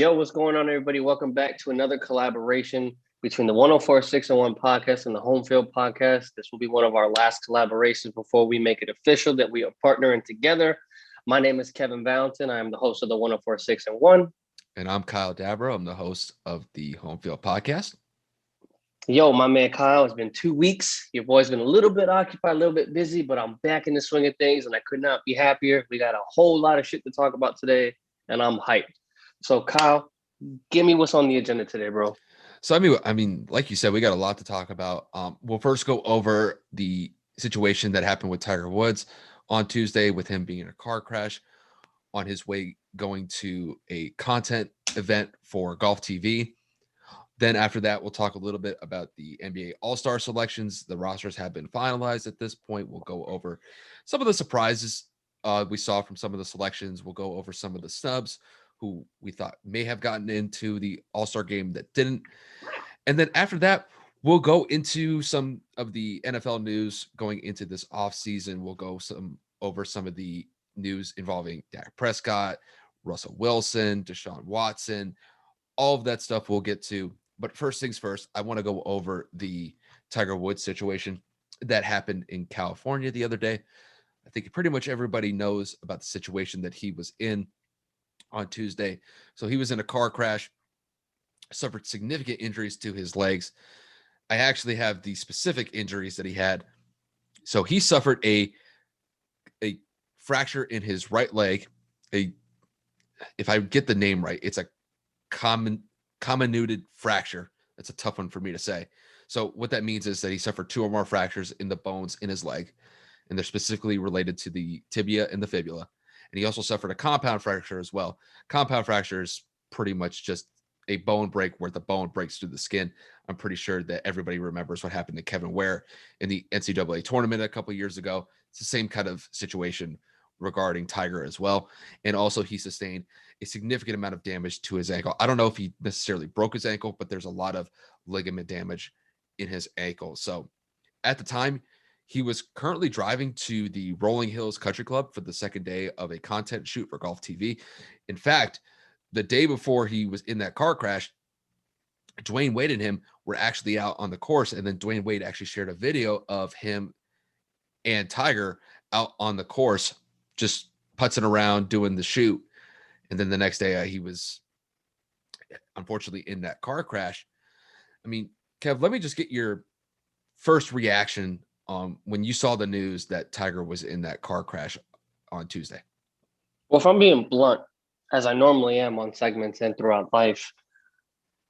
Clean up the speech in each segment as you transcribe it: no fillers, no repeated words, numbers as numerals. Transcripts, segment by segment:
Yo, what's going on, everybody? Welcome back to another collaboration between the 104.6 podcast and the Home Field podcast. This will be one of our last collaborations before we make it official that we are partnering together. My name is Kevin Valentin. I am the host of the 104.6 And I'm Kyle Dabro. I'm the host of the Home Field podcast. Yo, my man Kyle, it's been 2 weeks. Your boy's been a little bit occupied, a little bit busy, but I'm back in the swing of things and I could not be happier. We got a whole lot of shit to talk about today and I'm hyped. So, Kyle, give me what's on the agenda today, bro. So, I mean, like you said, we got a lot to talk about. We'll first go over the situation that happened with Tiger Woods on Tuesday with him being in a car crash on his way going to a content event for Golf TV. Then after that, we'll talk a little bit about the NBA All-Star selections. The rosters have been finalized at this point. We'll go over some of the surprises we saw from some of the selections. We'll go over some of the snubs who we thought may have gotten into the All-Star game that didn't. And then after that, we'll go into some of the NFL news going into this offseason. We'll go over some of the news involving Dak Prescott, Russell Wilson, Deshaun Watson, all of that stuff we'll get to. But first things first, I want to go over the Tiger Woods situation that happened in California the other day. I think pretty much everybody knows about the situation that he was in on Tuesday. So he was in a car crash, suffered significant injuries to his legs. I actually have the specific injuries that he had. So he suffered a fracture in his right leg. If I get the name right, it's a comminuted fracture. That's a tough one for me to say. So what that means is that he suffered 2 or more fractures in the bones in his leg, and they're specifically related to the tibia and the fibula. And he also suffered a compound fracture as well. Compound fracture is pretty much just a bone break where the bone breaks through the skin. I'm pretty sure that everybody remembers what happened to Kevin Ware in the NCAA tournament a couple of years ago. It's the same kind of situation regarding Tiger as well. And also he sustained a significant amount of damage to his ankle. I don't know if he necessarily broke his ankle, but there's a lot of ligament damage in his ankle. So at the time, he was currently driving to the Rolling Hills Country Club for the second day of a content shoot for Golf TV. In fact, the day before he was in that car crash, Dwayne Wade and him were actually out on the course. And then Dwayne Wade actually shared a video of him and Tiger out on the course, just putzing around doing the shoot. And then the next day he was unfortunately in that car crash. I mean, Kev, let me just get your first reaction when you saw the news that Tiger was in that car crash on Tuesday. Well, if I'm being blunt, as I normally am on segments and throughout life,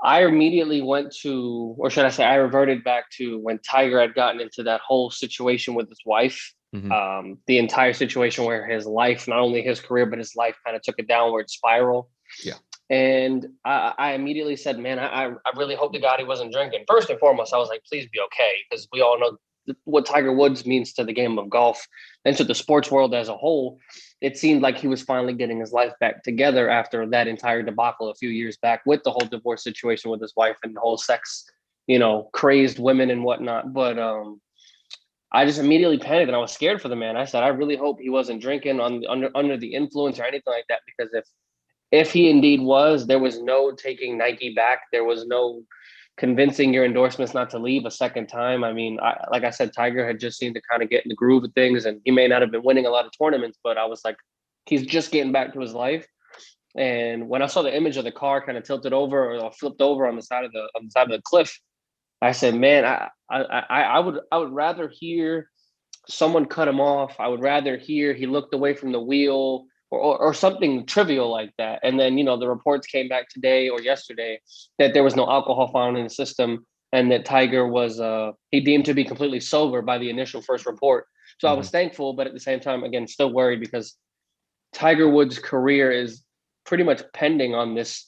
I immediately went to, or should I say, I reverted back to when Tiger had gotten into that whole situation with his wife. Mm-hmm. The entire situation where his life, not only his career, but his life kind of took a downward spiral. Yeah. And I immediately said, man, I really hope to God he wasn't drinking. First and foremost, I was like, please be okay. Because we all know what Tiger Woods means to the game of golf and to the sports world as a whole. It seemed like he was finally getting his life back together after that entire debacle a few years back with the whole divorce situation with his wife and the whole sex, crazed women and whatnot. But I just immediately panicked and I was scared for the man. I said, I really hope he wasn't drinking under the influence or anything like that, because if he indeed was, there was no taking Nike back. There was no convincing your endorsements not to leave a second time. I mean, like I said, Tiger had just seemed to kind of get in the groove of things, and he may not have been winning a lot of tournaments, but I was like, he's just getting back to his life. And when I saw the image of the car kind of tilted over or flipped over on the side of the cliff, I said, man, I would rather hear someone cut him off. I would rather hear he looked away from the wheel or something trivial like that. And then, the reports came back today or yesterday that there was no alcohol found in the system and that Tiger was he deemed to be completely sober by the initial first report. So I was thankful, but at the same time, again, still worried because Tiger Woods' career is pretty much pending on this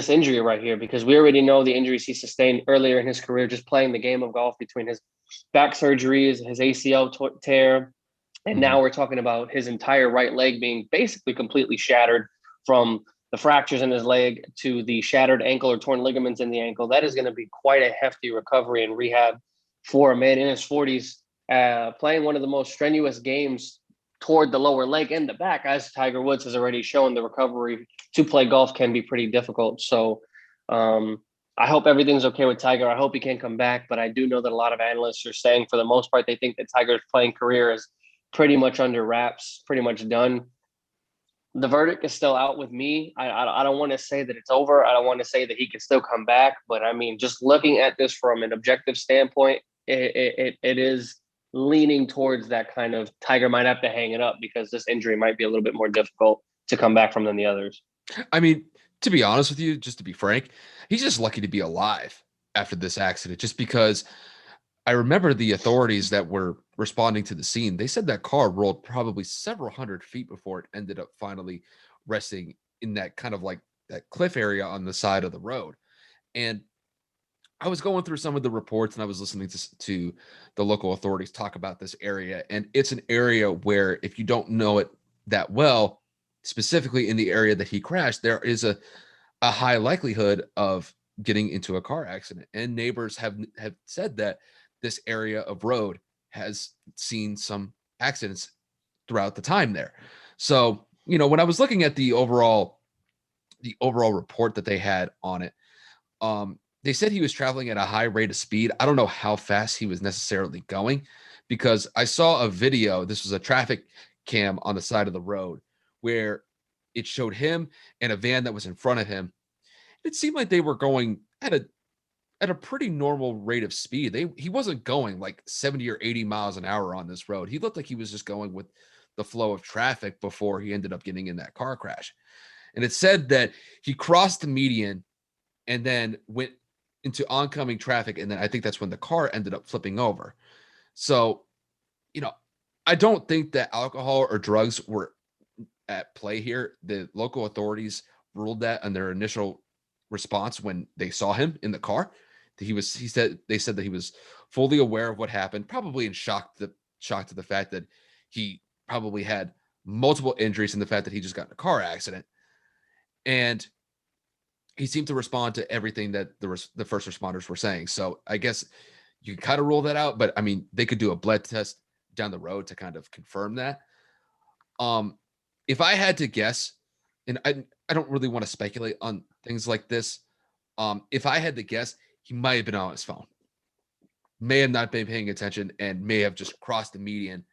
injury right here, because we already know the injuries he sustained earlier in his career just playing the game of golf, between his back surgeries, his ACL tear, and now we're talking about his entire right leg being basically completely shattered, from the fractures in his leg to the shattered ankle or torn ligaments in the ankle. That is going to be quite a hefty recovery and rehab for a man in his 40s, playing one of the most strenuous games toward the lower leg and the back, as Tiger Woods has already shown, the recovery to play golf can be pretty difficult. So I hope everything's okay with Tiger. I hope he can come back, but I do know that a lot of analysts are saying for the most part, they think that Tiger's playing career is pretty much under wraps, pretty much done. The verdict is still out with me. I don't want to say that it's over. I don't want to say that he can still come back, but I mean, just looking at this from an objective standpoint, it is leaning towards that kind of Tiger might have to hang it up because this injury might be a little bit more difficult to come back from than the others. I mean, to be honest with you, just to be frank, he's just lucky to be alive after this accident, just because I remember the authorities that were responding to the scene. They said that car rolled probably several hundred feet before it ended up finally resting in that kind of like that cliff area on the side of the road. And I was going through some of the reports and I was listening to the local authorities talk about this area. And it's an area where, if you don't know it that well, specifically in the area that he crashed, there is a high likelihood of getting into a car accident. And neighbors have said that this area of road has seen some accidents throughout the time there. So, when I was looking at the overall report that they had on it, they said he was traveling at a high rate of speed. I don't know how fast he was necessarily going, because I saw a video. This was a traffic cam on the side of the road where it showed him and a van that was in front of him. It seemed like they were going at a pretty normal rate of speed. He wasn't going like 70 or 80 miles an hour on this road. He looked like he was just going with the flow of traffic before he ended up getting in that car crash. And it said that he crossed the median and then went into oncoming traffic. And then I think that's when the car ended up flipping over. So, I don't think that alcohol or drugs were at play here. The local authorities ruled that on their initial response when they saw him in the car. They said that he was fully aware of what happened, probably in shock to the fact that he probably had multiple injuries and the fact that he just got in a car accident. And he seemed to respond to everything that the first responders were saying. So I guess you can kind of rule that out, but I mean, they could do a blood test down the road to kind of confirm that. If I had to guess, and I don't really want to speculate on things like this. If I had to guess, he might have been on his phone, may have not been paying attention, and may have just crossed the median.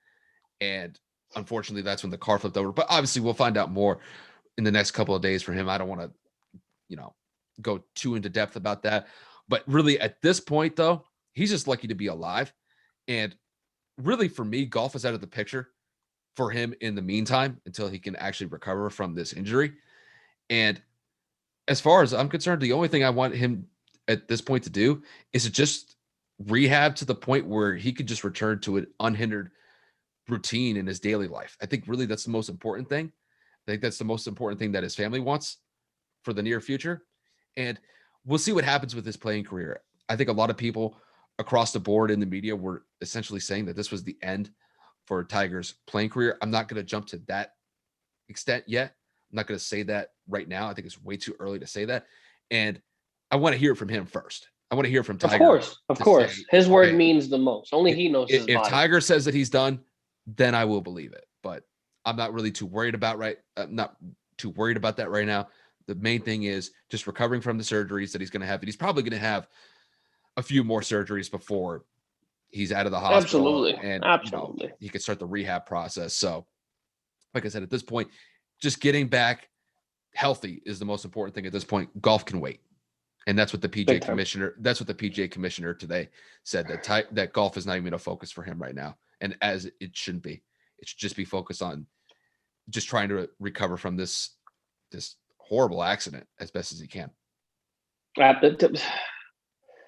And unfortunately, that's when the car flipped over. But obviously, we'll find out more in the next couple of days from him. I don't want to, go too into depth about that. But really, at this point, though, he's just lucky to be alive. And really, for me, golf is out of the picture for him in the meantime until he can actually recover from this injury. And as far as I'm concerned, the only thing I want him at this point to do is to just rehab to the point where he could just return to an unhindered routine in his daily life. I think really that's the most important thing. I think that's the most important thing that his family wants for the near future. And we'll see what happens with his playing career. I think a lot of people across the board in the media were essentially saying that this was the end for Tiger's playing career. I'm not going to jump to that extent yet. I'm not going to say that right now. I think it's way too early to say that. And I want to hear it from him first. I want to hear from Tiger. Of course. Say, his word means the most. Only he knows his if body. Tiger says that he's done, then I will believe it. But I'm not really too worried about that right now. The main thing is just recovering from the surgeries that he's going to have. And he's probably going to have a few more surgeries before he's out of the hospital. Absolutely. And he could start the rehab process. So, like I said, at this point, just getting back healthy is the most important thing at this point. Golf can wait. And that's what the PGA commissioner today said, that golf is not even a focus for him right now. And as it shouldn't be. It should just be focused on just trying to recover from this horrible accident as best as he can.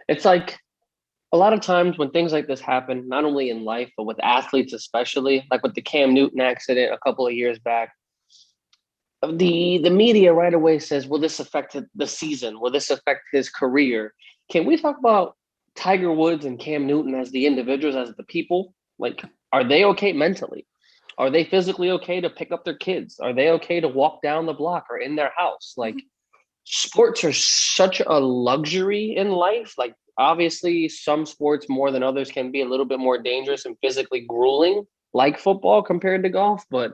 It's like a lot of times when things like this happen, not only in life, but with athletes especially, like with the Cam Newton accident a couple of years back, the media right away says, will this affect the season? Will this affect his career? Can we talk about Tiger Woods and Cam Newton as the individuals, as the people? Like, are they okay mentally? Are they physically okay to pick up their kids? Are they okay to walk down the block or in their house? Like, sports are such a luxury in life. Like, obviously, some sports more than others can be a little bit more dangerous and physically grueling. like football compared to golf, but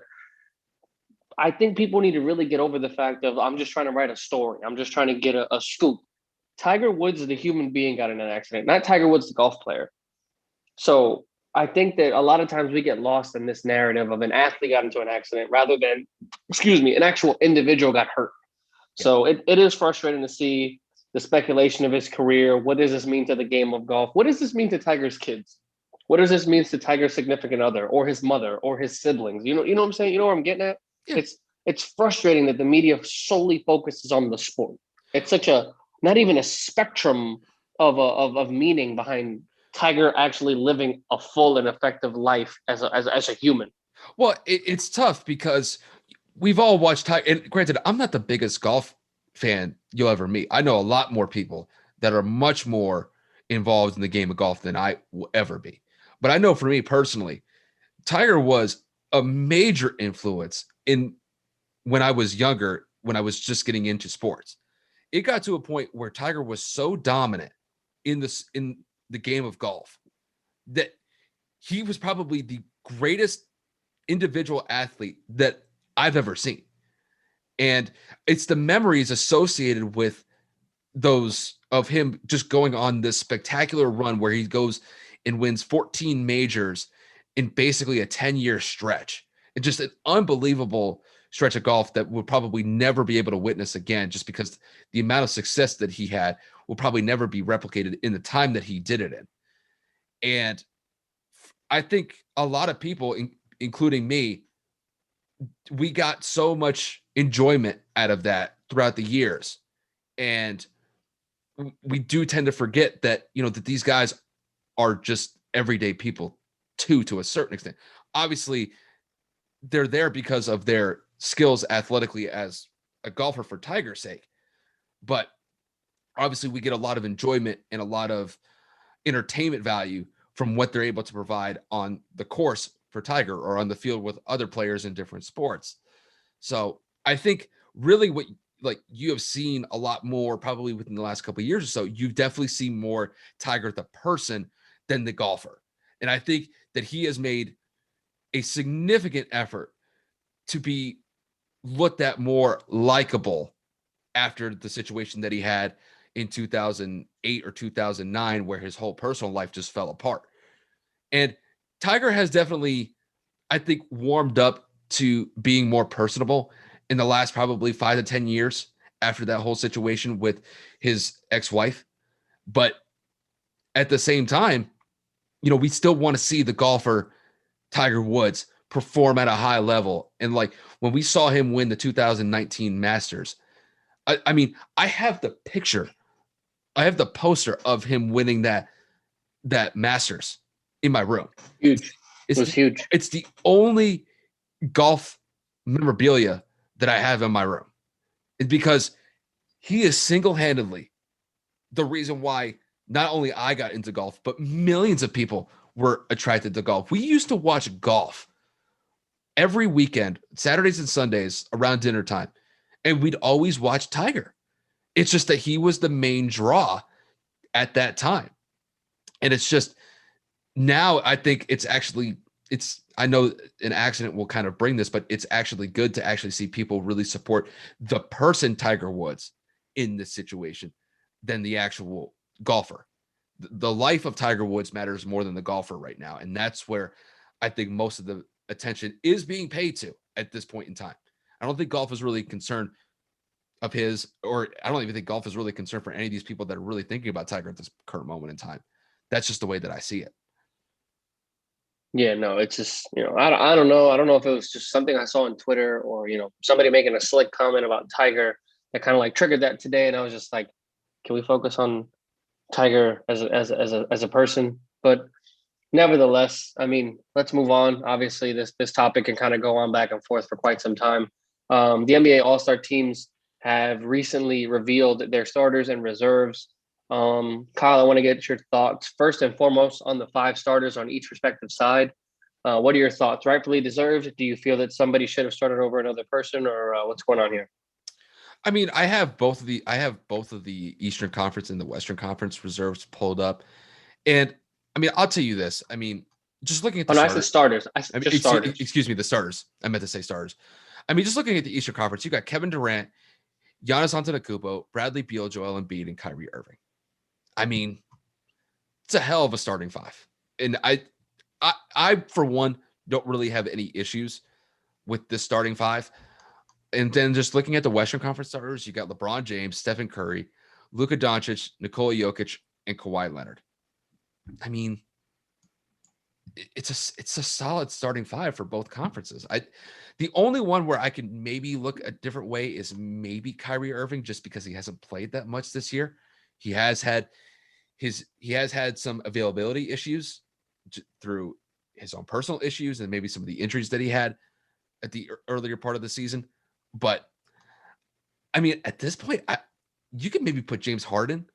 I think people need to really get over the fact of I'm just trying to write a story. I'm just trying to get a scoop. Tiger Woods, the human being, got in an accident, not Tiger Woods, the golf player. So I think that a lot of times we get lost in this narrative of an athlete got into an accident rather than, excuse me, an actual individual got hurt. Yeah. So it is frustrating to see the speculation of his career. What does this mean to the game of golf? What does this mean to Tiger's kids? What does this mean to Tiger's significant other or his mother or his siblings? You know what I'm saying? You know what I'm getting at? Yeah. It's frustrating that the media solely focuses on the sport. It's such a not even a spectrum of meaning behind Tiger actually living a full and effective life as a human. Well, it's tough because we've all watched Tiger. And granted, I'm not the biggest golf fan you'll ever meet. I know a lot more people that are much more involved in the game of golf than I will ever be. But I know for me personally, Tiger was a major influence in when I was younger, when I was just getting into sports. It got to a point where Tiger was so dominant in the game of golf that he was probably the greatest individual athlete that I've ever seen. And it's the memories associated with those of him just going on this spectacular run where he goes and wins 14 majors in basically a 10-year stretch. It's just an unbelievable stretch of golf that we'll probably never be able to witness again, just because the amount of success that he had will probably never be replicated in the time that he did it in. And I think a lot of people, including me, we got so much enjoyment out of that throughout the years. And we do tend to forget that, that these guys are just everyday people too, to a certain extent. Obviously, they're there because of their skills athletically as a golfer for Tiger's sake. But obviously, we get a lot of enjoyment and a lot of entertainment value from what they're able to provide on the course for Tiger or on the field with other players in different sports. So I think really what you have seen a lot more probably within the last couple of years or so, you've definitely seen more Tiger the person than the golfer. And I think that he has made a significant effort to be looked at more likable after the situation that he had in 2008 or 2009, where his whole personal life just fell apart. And Tiger has definitely, I think, warmed up to being more personable in the last probably 5 to 10 years after that whole situation with his ex-wife. But at the same time, we still want to see the golfer Tiger Woods perform at a high level. And like when we saw him win the 2019 Masters, I mean, I have the picture, I have the poster of him winning that Masters in my room. Huge. It was huge. It's the only golf memorabilia that I have in my room. It's because he is single-handedly the reason why not only I got into golf, but millions of people were attracted to golf. We used to watch golf every weekend, Saturdays and Sundays around dinner time, and we'd always watch Tiger. It's just that he was the main draw at that time. And it's just now I think I know an accident will kind of bring this, but it's actually good to actually see people really support the person Tiger Woods in this situation than the actual golfer. The life of Tiger Woods matters more than the golfer right now. And that's where I think most of the attention is being paid to at this point in time. I don't think golf is really concerned of I don't even think golf is really concerned for any of these people that are really thinking about Tiger at this current moment in time. That's just the way that I see it. Yeah, no, it's just, I don't know. I don't know if it was just something I saw on Twitter or, somebody making a slick comment about Tiger that kind of like triggered that today. And I was just like, can we focus on Tiger as a person? But nevertheless, I mean, let's move on. Obviously, this topic can kind of go on back and forth for quite some time. The NBA All-Star teams have recently revealed their starters and reserves. Kyle, I want to get your thoughts first and foremost on the 5 starters on each respective side. What are your thoughts? Rightfully deserved? Do you feel that somebody should have started over another person, or what's going on here? I mean, I have both of the Eastern Conference and the Western Conference reserves pulled up, and I mean, I'll tell you this. I mean, just looking at the Oh, no, I said starters. starters. I said I mean, just starters. excuse me, the starters. I meant to say starters. I mean, just looking at the Eastern Conference, you got Kevin Durant, Giannis Antetokounmpo, Bradley Beal, Joel Embiid, and Kyrie Irving. I mean, it's a hell of a starting five. And I for one, don't really have any issues with this starting five. And then just looking at the Western Conference starters, you got LeBron James, Stephen Curry, Luka Doncic, Nikola Jokic, and Kawhi Leonard. I mean, it's a solid starting five for both conferences. The only one where I can maybe look a different way is maybe Kyrie Irving, just because he hasn't played that much this year. He has had some availability issues through his own personal issues and maybe some of the injuries that he had at the earlier part of the season. But I mean, at this point, you could maybe put James Harden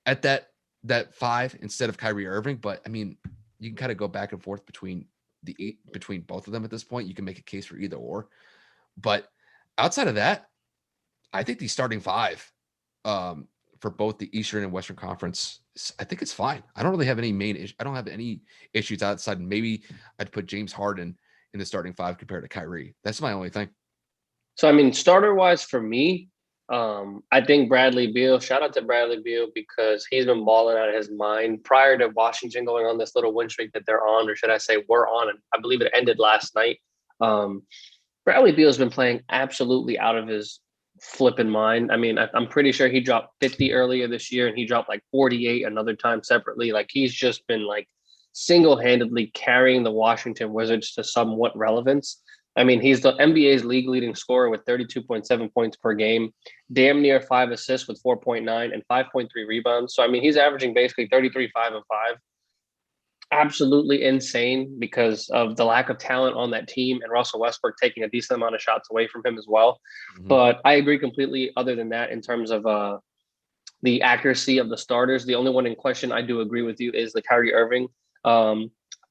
at that five instead of Kyrie Irving. But I mean, you can kind of go back and forth between both of them at this point. You can make a case for either or. But outside of that, I think the starting five for both the Eastern and Western Conference, I think it's fine. I don't really have any I don't have any issues outside. Maybe I'd put James Harden in the starting five compared to Kyrie. That's my only thing. So, I mean, starter wise for me, I think Bradley Beal, shout out to Bradley Beal, because he's been balling out of his mind prior to Washington going on this little win streak that they're on, or should I say we're on, and I believe it ended last night. Bradley Beal has been playing absolutely out of his flipping mind. I mean, I'm pretty sure he dropped 50 earlier this year, and he dropped like 48 another time separately. Like, he's just been like single-handedly carrying the Washington Wizards to somewhat relevance. I mean, he's the NBA's league leading scorer with 32.7 points per game, damn near 5 assists with 4.9 and 5.3 rebounds. So, I mean, he's averaging basically 33, 5 and 5. Absolutely insane because of the lack of talent on that team and Russell Westbrook taking a decent amount of shots away from him as well. Mm-hmm. But I agree completely other than that in terms of the accuracy of the starters. The only one in question I do agree with you is the Kyrie Irving.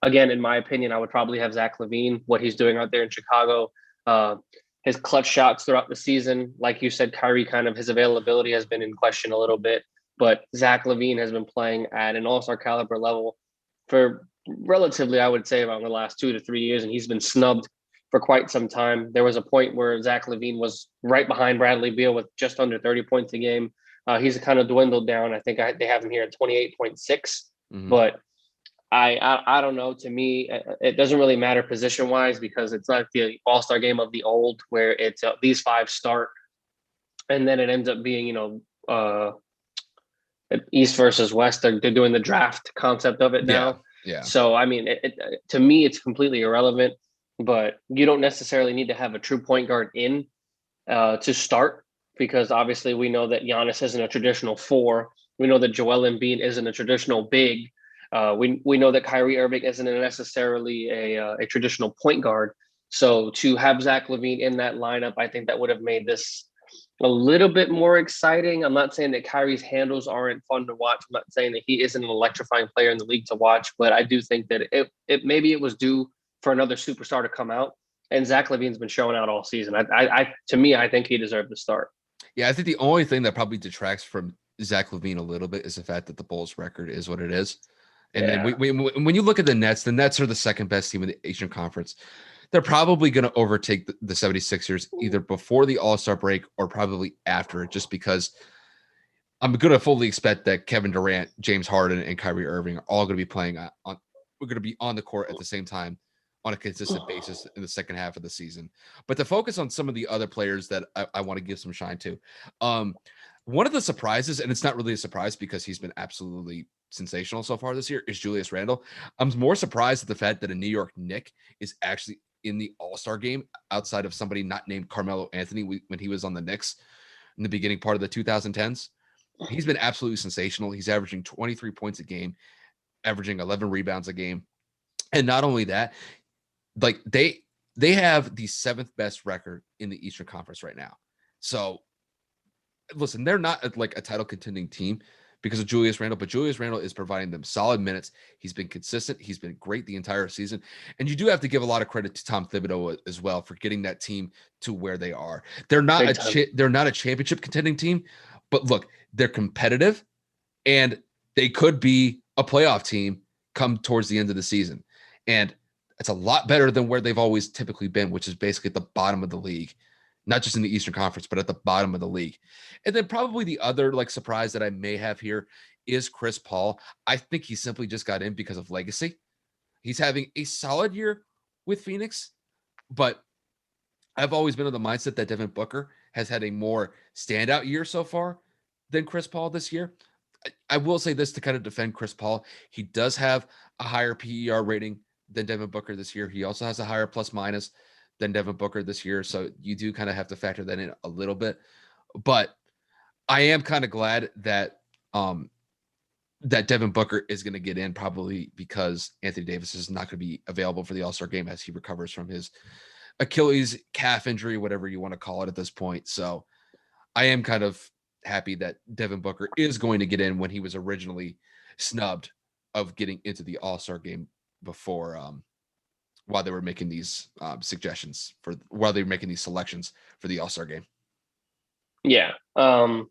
Again, in my opinion, I would probably have Zach LaVine, what he's doing out there in Chicago. His clutch shots throughout the season. Like you said, Kyrie, kind of his availability has been in question a little bit. But Zach LaVine has been playing at an all-star caliber level for relatively, I would say, around the last 2 to 3 years. And he's been snubbed for quite some time. There was a point where Zach LaVine was right behind Bradley Beal with just under 30 points a game. He's kind of dwindled down. I think they have him here at 28.6. Mm-hmm. But I don't know. To me, it doesn't really matter position wise because it's not the all-star game of the old where it's these five start and then it ends up being, East versus West. They're doing the draft concept of it now. Yeah. So, I mean, to me, it's completely irrelevant, but you don't necessarily need to have a true point guard in to start because obviously we know that Giannis isn't a traditional 4. We know that Joel Embiid isn't a traditional big. We know that Kyrie Irving isn't necessarily a traditional point guard. So to have Zach LaVine in that lineup, I think that would have made this a little bit more exciting. I'm not saying that Kyrie's handles aren't fun to watch. I'm not saying that he isn't an electrifying player in the league to watch, but I do think that maybe it was due for another superstar to come out. And Zach LaVine's been showing out all season. To me, I think he deserved to start. Yeah, I think the only thing that probably detracts from Zach LaVine a little bit is the fact that the Bulls record is what it is. And then when you look at the Nets are the second best team in the Eastern Conference. They're probably going to overtake the 76ers either before the All-Star break or probably after it, just because I'm going to fully expect that Kevin Durant, James Harden, and Kyrie Irving are all going to be playing we're going to be on the court at the same time on a consistent basis in the second half of the season. But to focus on some of the other players that I want to give some shine to, one of the surprises, and it's not really a surprise because he's been absolutely sensational so far this year, is Julius Randle. I'm more surprised at the fact that a New York Knick is actually in the All-Star game outside of somebody not named Carmelo Anthony when he was on the Knicks in the beginning part of the 2010s. He's been absolutely sensational. He's averaging 23 points a game, averaging 11 rebounds a game. And not only that, like they have the 7th best record in the Eastern Conference right now. So listen, they're not like a title contending team because of Julius Randle, but Julius Randle is providing them solid minutes. He's been consistent. He's been great the entire season. And you do have to give a lot of credit to Tom Thibodeau as well for getting that team to where they are. They're not they're not a championship contending team, but look, they're competitive and they could be a playoff team come towards the end of the season. And it's a lot better than where they've always typically been, which is basically at the bottom of the league, not just in the Eastern Conference, but at the bottom of the league. And then probably the other like surprise that I may have here is Chris Paul. I think he simply just got in because of legacy. He's having a solid year with Phoenix, but I've always been of the mindset that Devin Booker has had a more standout year so far than Chris Paul this year. I will say this to kind of defend Chris Paul. He does have a higher PER rating than Devin Booker this year. He also has a higher plus minus than Devin Booker this year. So you do kind of have to factor that in a little bit. But I am kind of glad that that Devin Booker is going to get in, probably because Anthony Davis is not going to be available for the All-Star game as he recovers from his Achilles calf injury, whatever you want to call it at this point. So I am kind of happy that Devin Booker is going to get in when he was originally snubbed of getting into the All-Star game before, while they were making these while they were making these selections for the All-Star game. Yeah.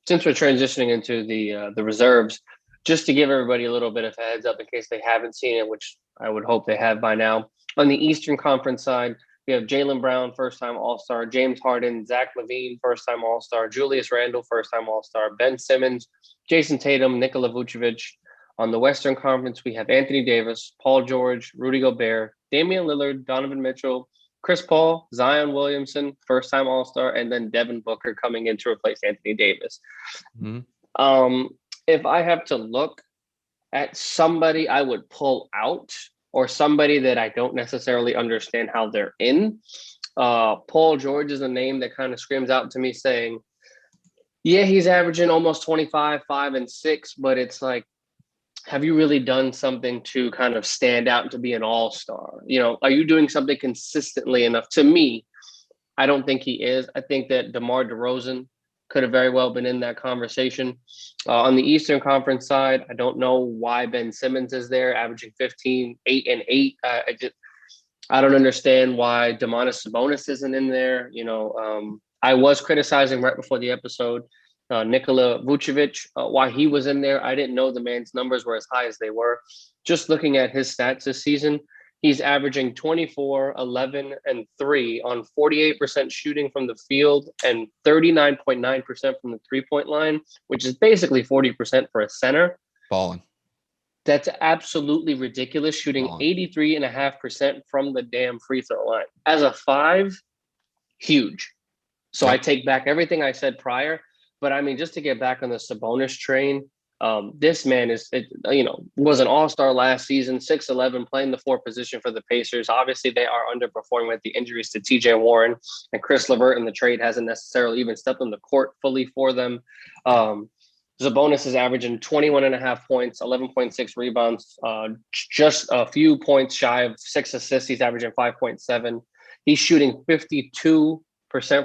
Since we're transitioning into the reserves, just to give everybody a little bit of a heads up in case they haven't seen it, which I would hope they have by now. On the Eastern Conference side, we have Jaylen Brown, first-time All-Star, James Harden, Zach LaVine, first-time All-Star, Julius Randle, first-time All-Star, Ben Simmons, Jason Tatum, Nikola Vucevic. On the Western Conference, we have Anthony Davis, Paul George, Rudy Gobert, Damian Lillard, Donovan Mitchell, Chris Paul, Zion Williamson, first-time All-Star, and then Devin Booker coming in to replace Anthony Davis. Mm-hmm. If I have to look at somebody I would pull out, or somebody that I don't necessarily understand how they're in, Paul George is a name that kind of screams out to me saying, yeah, he's averaging almost 25, 5 and 6, but it's like, have you really done something to kind of stand out to be an all-star? You know, are you doing something consistently enough? To me, I don't think he is. I think that DeMar DeRozan could have very well been in that conversation. On the Eastern Conference side, I don't know why Ben Simmons is there, averaging 15, 8 and 8. I don't understand why Domantas Sabonis isn't in there. You know, I was criticizing right before the episode Nikola Vucevic, why he was in there. I didn't know the man's numbers were as high as they were. Just looking at his stats this season, he's averaging 24, 11, and 3 on 48% shooting from the field and 39.9% from the three-point line, which is basically 40% for a center. Balling. That's absolutely ridiculous, shooting 83.5% from the damn free throw line. As a 5, huge. So I take back everything I said prior. But I mean, just to get back on the Sabonis train, this man was an all-star last season, 6'11", playing the 4 position for the Pacers. Obviously, they are underperforming with the injuries to TJ Warren, and Chris LeVert in the trade hasn't necessarily even stepped on the court fully for them. Sabonis is averaging 21.5 points, 11.6 rebounds, just a few points shy of 6 assists. He's averaging 5.7. He's shooting 52%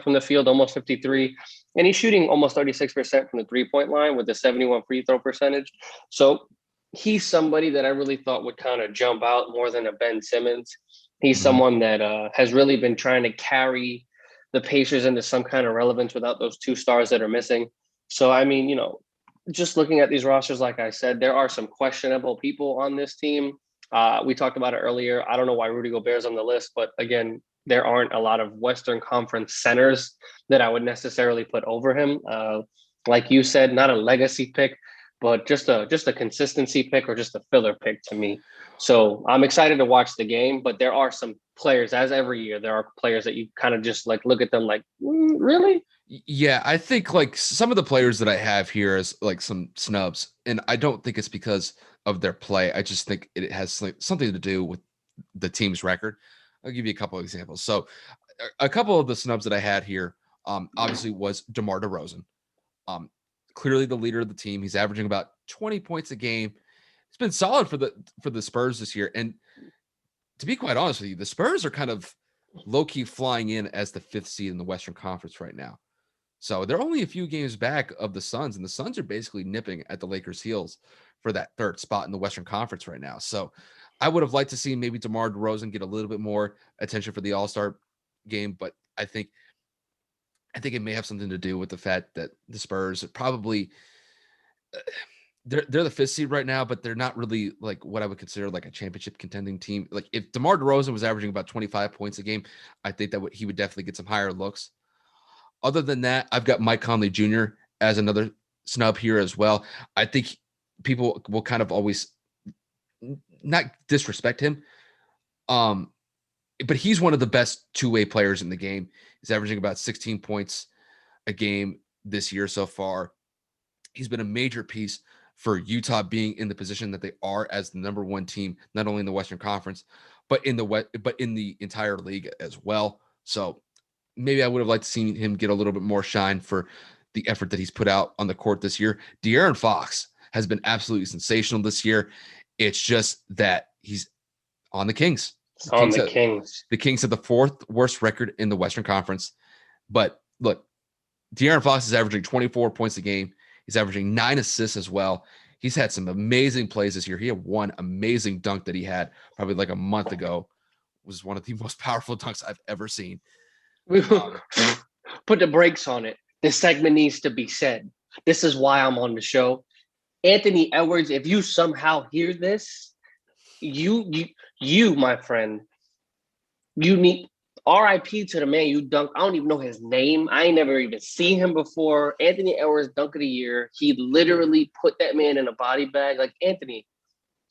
from the field, almost 53. And he's shooting almost 36% from the three-point line with a 71 free throw percentage. So he's somebody that I really thought would kind of jump out more than a Ben Simmons. He's someone that has really been trying to carry the Pacers into some kind of relevance without those 2 stars that are missing. So, I mean, you know, just looking at these rosters, like I said, there are some questionable people on this team. We talked about it earlier. I don't know why Rudy Gobert's on the list, but again, there aren't a lot of Western Conference centers that I would necessarily put over him. Like you said, not a legacy pick, but just a consistency pick or just a filler pick to me. So I'm excited to watch the game, but there are some players, as every year, there are players that you kind of just like look at them like, really? Yeah, I think like some of the players that I have here is like some snubs, and I don't think it's because of their play. I just think it has something to do with the team's record. I'll give you a couple of examples. So a couple of the snubs that I had here, obviously was DeMar DeRozan. Clearly the leader of the team. He's averaging about 20 points a game. It's been solid for the Spurs this year. And to be quite honest with you, the Spurs are kind of low-key flying in as the 5th seed in the Western Conference right now. So they're only a few games back of the Suns, and the Suns are basically nipping at the Lakers' heels for that 3rd spot in the Western Conference right now. So I would have liked to see maybe DeMar DeRozan get a little bit more attention for the All-Star game, but I think it may have something to do with the fact that the Spurs probably they're the 5th seed right now, but they're not really like what I would consider like a championship contending team. Like if DeMar DeRozan was averaging about 25 points a game, I think that he would definitely get some higher looks. Other than that, I've got Mike Conley Jr. as another snub here as well. I think people will kind of always not disrespect him. But he's one of the best two-way players in the game. He's averaging about 16 points a game this year so far. He's been a major piece for Utah being in the position that they are as the number 1 team, not only in the Western Conference, but in the entire league as well. So maybe I would have liked to see him get a little bit more shine for the effort that he's put out on the court this year. De'Aaron Fox has been absolutely sensational this year. It's just that he's on the Kings. Kings. The Kings have the 4th worst record in the Western Conference. But look, De'Aaron Fox is averaging 24 points a game. He's averaging 9 assists as well. He's had some amazing plays this year. He had one amazing dunk that he had probably like a month ago. It was one of the most powerful dunks I've ever seen. Put the brakes on it. This segment needs to be said. This is why I'm on the show. Anthony Edwards, if you somehow hear this, you, my friend, you need RIP to the man you dunked. I don't even know his name. I ain't never even seen him before. Anthony Edwards, dunk of the year. He literally put that man in a body bag. Like, Anthony,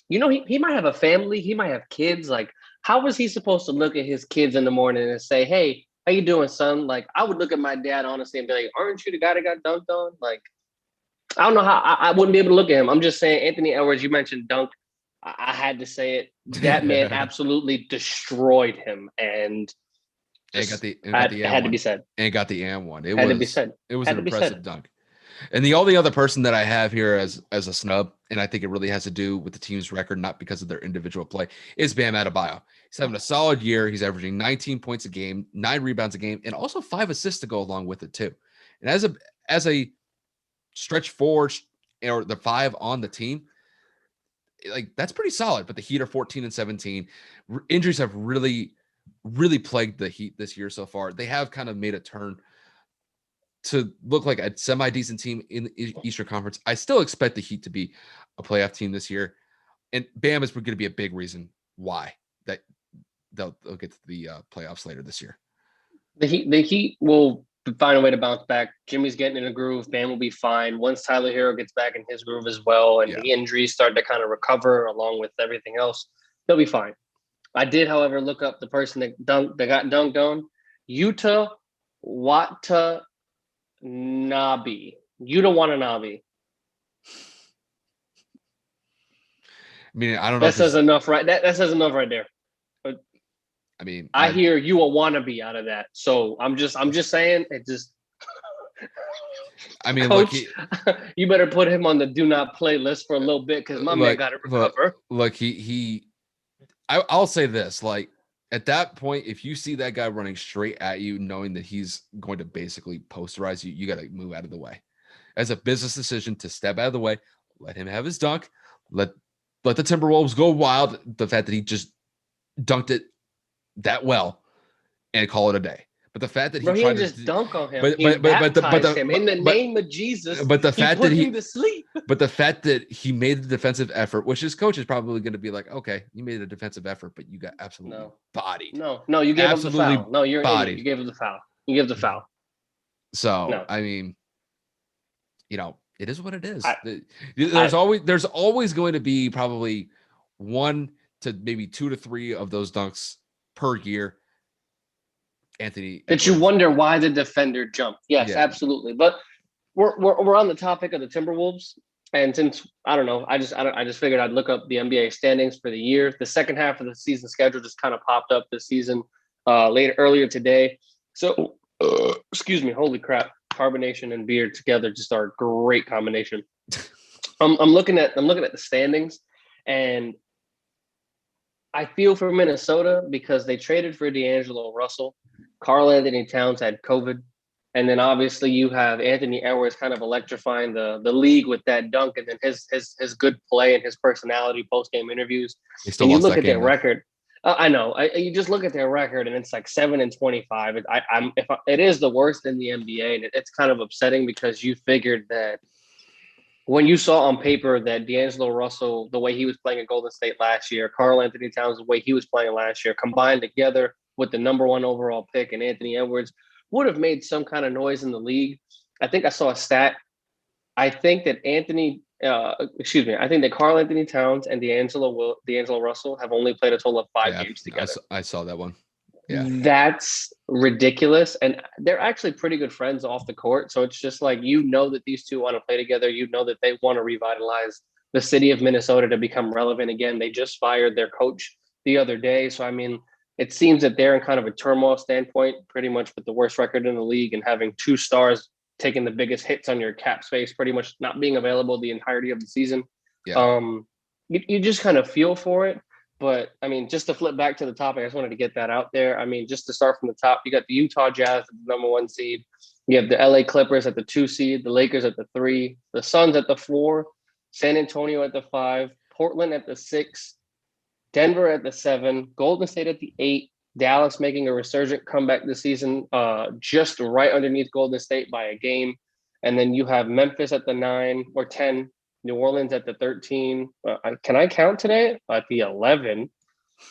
you know, he might have a family. He might have kids. Like, how was he supposed to look at his kids in the morning and say, hey, how you doing, son? Like, I would look at my dad, honestly, and be like, aren't you the guy that got dunked on? Like, I don't know how I wouldn't be able to look at him. I'm just saying, Anthony Edwards, you mentioned dunk. I had to say it. That man absolutely destroyed him. And it had to be said. And got the and one. Had to be said. It was an impressive dunk. And the only other person that I have here as a snub, and I think it really has to do with the team's record, not because of their individual play, is Bam Adebayo. He's having a solid year. He's averaging 19 points a game, 9 rebounds a game, and also 5 assists to go along with it too. And as a stretch forward or the 5 on the team, like that's pretty solid. But the Heat are 14-17. Injuries have really plagued the Heat this year so far. They have kind of made a turn to look like a semi-decent team in the Eastern Conference. I still expect the Heat to be a playoff team this year. And Bam is going to be a big reason why that they'll get to the playoffs later this year. The Heat will find a way to bounce back. Jimmy's getting in a groove. Bam will be fine. Once Tyler Hero gets back in his groove as well, and the injuries start to kind of recover along with everything else, they'll be fine. I did, however, look up the person that got dunked on. Yuta Watanabe. Yuta Watanabe. I mean, I don't know. That says enough, right? That says enough right there. But I mean, I hear you a wannabe out of that. So I'm just saying it just. I mean, Coach, you better put him on the do not play list for a little bit because my man got to recover. Look, I'll say this, like at that point, if you see that guy running straight at you, knowing that he's going to basically posterize you, you got to move out of the way. As a business decision to step out of the way, let him have his dunk, let the Timberwolves go wild. The fact that he just dunked it that well and call it a day. But the fact that he tried to just dunk on him, but him in the name of Jesus. But the fact that he to sleep. But the fact that he made the defensive effort, which his coach is probably going to be like, okay, you made a defensive effort, but you got absolutely bodied. No, you gave him the foul. No, you're bodied. You gave him the foul. You gave the foul. So I mean, it is what it is. There's always going to be probably 1 to maybe 2 to 3 of those dunks per year. Anthony, that you wonder why the defender jumped. Yes, absolutely. But we're on the topic of the Timberwolves, and since I don't know, I just figured I'd look up the NBA standings for the year. The second half of the season schedule just kind of popped up this season earlier today. So, excuse me, holy crap! Carbonation and beer together just are a great combination. I'm looking at the standings, and I feel for Minnesota because they traded for D'Angelo Russell. Karl Anthony Towns had COVID. And then obviously you have Anthony Edwards kind of electrifying the league with that dunk and then his good play and his personality post-game interviews. And you look at their record. I know. You just look at their record and it's like 7-25. It is the worst in the NBA. And it's kind of upsetting because you figured that when you saw on paper that D'Angelo Russell, the way he was playing at Golden State last year, Karl Anthony Towns, the way he was playing last year, combined together with the number one overall pick and Anthony Edwards, would have made some kind of noise in the league. I think I saw a stat. I think that I think that Karl Anthony Towns and D'Angelo Russell have only played a total of 5 games together. I saw that one. Yeah. That's ridiculous. And they're actually pretty good friends off the court. So it's just like, that these two want to play together. That they want to revitalize the city of Minnesota to become relevant again. They just fired their coach the other day. So, I mean, it seems that they're in kind of a turmoil standpoint, pretty much with the worst record in the league and having two stars taking the biggest hits on your cap space, pretty much not being available the entirety of the season. Yeah. You just kind of feel for it. But I mean, just to flip back to the topic, I just wanted to get that out there. I mean, just to start from the top, you got the Utah Jazz at the number 1 seed. You have the LA Clippers at the 2 seed, the Lakers at the 3, the Suns at the 4, San Antonio at the 5, Portland at the 6, Denver at the 7, Golden State at the 8, Dallas making a resurgent comeback this season, just right underneath Golden State by a game. And then you have Memphis at the 9 or 10, New Orleans at the 13. Can I count today? At the 11.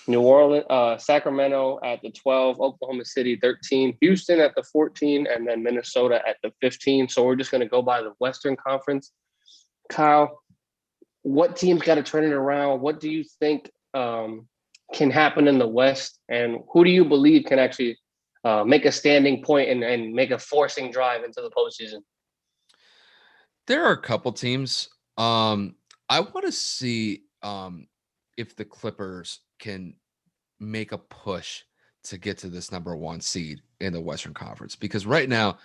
New Orleans, Sacramento at the 12, Oklahoma City 13, Houston at the 14, and then Minnesota at the 15. So we're just going to go by the Western Conference. Kyle, what teams got to turn it around? What do you think can happen in the West? And who do you believe can actually make a standing point and make a forcing drive into the postseason? There are a couple teams. I want to see if the Clippers can make a push to get to this number 1 seed in the Western Conference, because right now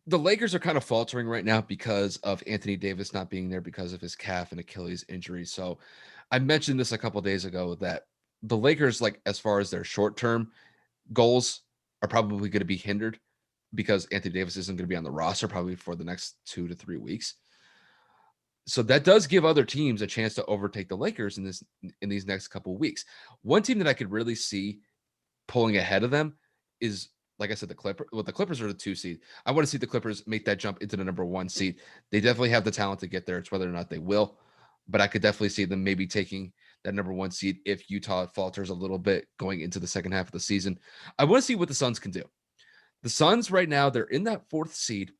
the Lakers are kind of faltering right now because of Anthony Davis not being there because of his calf and Achilles injury. So I mentioned this a couple of days ago that the Lakers, like as far as their short-term goals, are probably going to be hindered because Anthony Davis isn't going to be on the roster probably for the next 2 to 3 weeks. So that does give other teams a chance to overtake the Lakers in these next couple of weeks. One team that I could really see pulling ahead of them is, like I said, the Clippers. Well, the Clippers are the 2 seed. I want to see the Clippers make that jump into the number 1 seed. They definitely have the talent to get there. It's whether or not they will, but I could definitely see them maybe taking that number 1 seed if Utah falters a little bit going into the second half of the season. I want to see what the Suns can do. The Suns right now, they're in that 4th seed.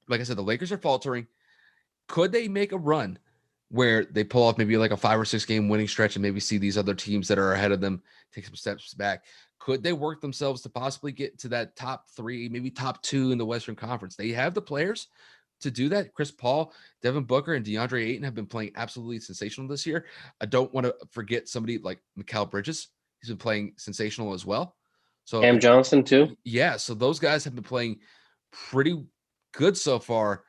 Like I said, the Lakers are faltering. Could they make a run where they pull off maybe like a 5 or 6 game winning stretch and maybe see these other teams that are ahead of them take some steps back? Could they work themselves to possibly get to that top 3, maybe top 2 in the Western Conference? They have the players to do that. Chris Paul, Devin Booker, and DeAndre Ayton have been playing absolutely sensational this year. I don't want to forget somebody like Mikal Bridges. He's been playing sensational as well. So Cam Johnson too. Yeah, so those guys have been playing pretty good so far,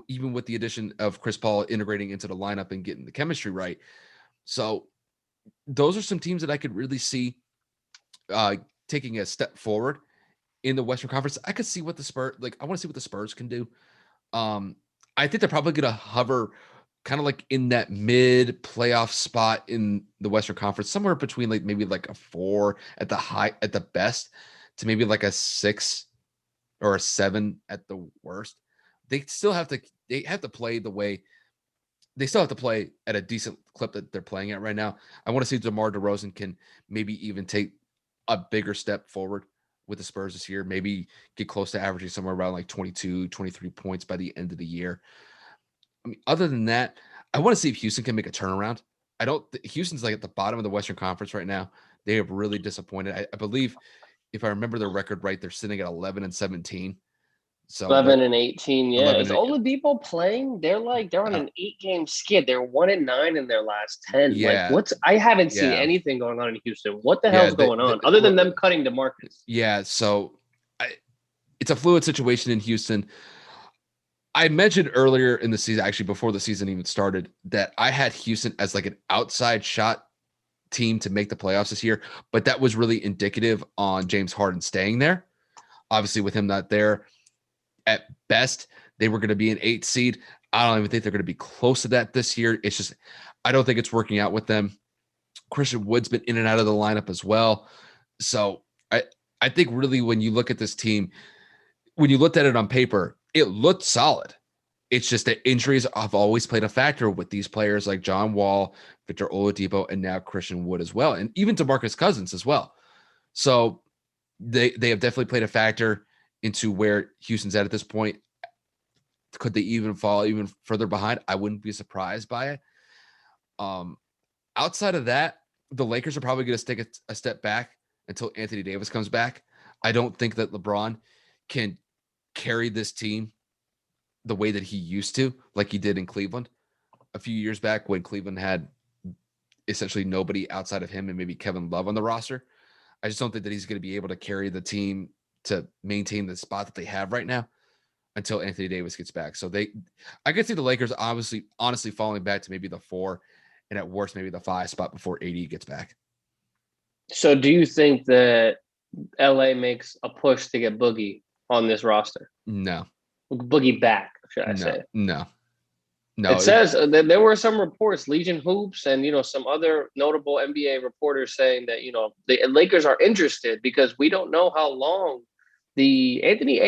even with the addition of Chris Paul integrating into the lineup and getting the chemistry right. So those are some teams that I could really see taking a step forward in the Western Conference. I could see what the Spurs, I want to see what the Spurs can do. I think they're probably going to hover kind of like in that mid playoff spot in the Western Conference, somewhere between maybe a 4 at the best to maybe like a 6 or a 7 at the worst. They have to play the way they still have to play at a decent clip that they're playing at right now. I want to see if DeMar DeRozan can maybe even take a bigger step forward with the Spurs this year, maybe get close to averaging somewhere around 22, 23 points by the end of the year. I mean, other than that, I want to see if Houston can make a turnaround. Houston's at the bottom of the Western Conference right now. They have really disappointed. I believe, if I remember their record right, they're sitting at 11-17. So 11-18, yeah. 11 Is Oladipo playing? They're on an 8-game skid. They're 1-9 in their last 10. Yeah. I haven't seen anything going on in Houston. What the hell's going on? Other than them cutting DeMarcus. Yeah, so it's a fluid situation in Houston. I mentioned earlier in the season, actually before the season even started, that I had Houston as an outside shot team to make the playoffs this year, but that was really indicative on James Harden staying there. Obviously, with him not there, at best, they were going to be an 8 seed. I don't even think they're going to be close to that this year. It's just, I don't think it's working out with them. Christian Wood's been in and out of the lineup as well. So I think really when you look at this team, when you looked at it on paper, it looked solid. It's just that injuries have always played a factor with these players like John Wall, Victor Oladipo, and now Christian Wood as well, and even DeMarcus Cousins as well. So they have definitely played a factor into where Houston's at this point. Could they even fall even further behind? I wouldn't be surprised by it. Outside of that, the Lakers are probably going to take a step back until Anthony Davis comes back. I don't think that LeBron can carry this team the way that he used to, like he did in Cleveland a few years back when Cleveland had essentially nobody outside of him and maybe Kevin Love on the roster. I just don't think that he's going to be able to carry the team to maintain the spot that they have right now until Anthony Davis gets back. So I could see the Lakers honestly falling back to maybe the 4 and at worst maybe the 5 spot before AD gets back. So do you think that LA makes a push to get Boogie on this roster? No. Boogie back, should I say? No. It says that there were some reports, Legion Hoops and, some other notable NBA reporters saying that, the Lakers are interested because we don't know how long the Anthony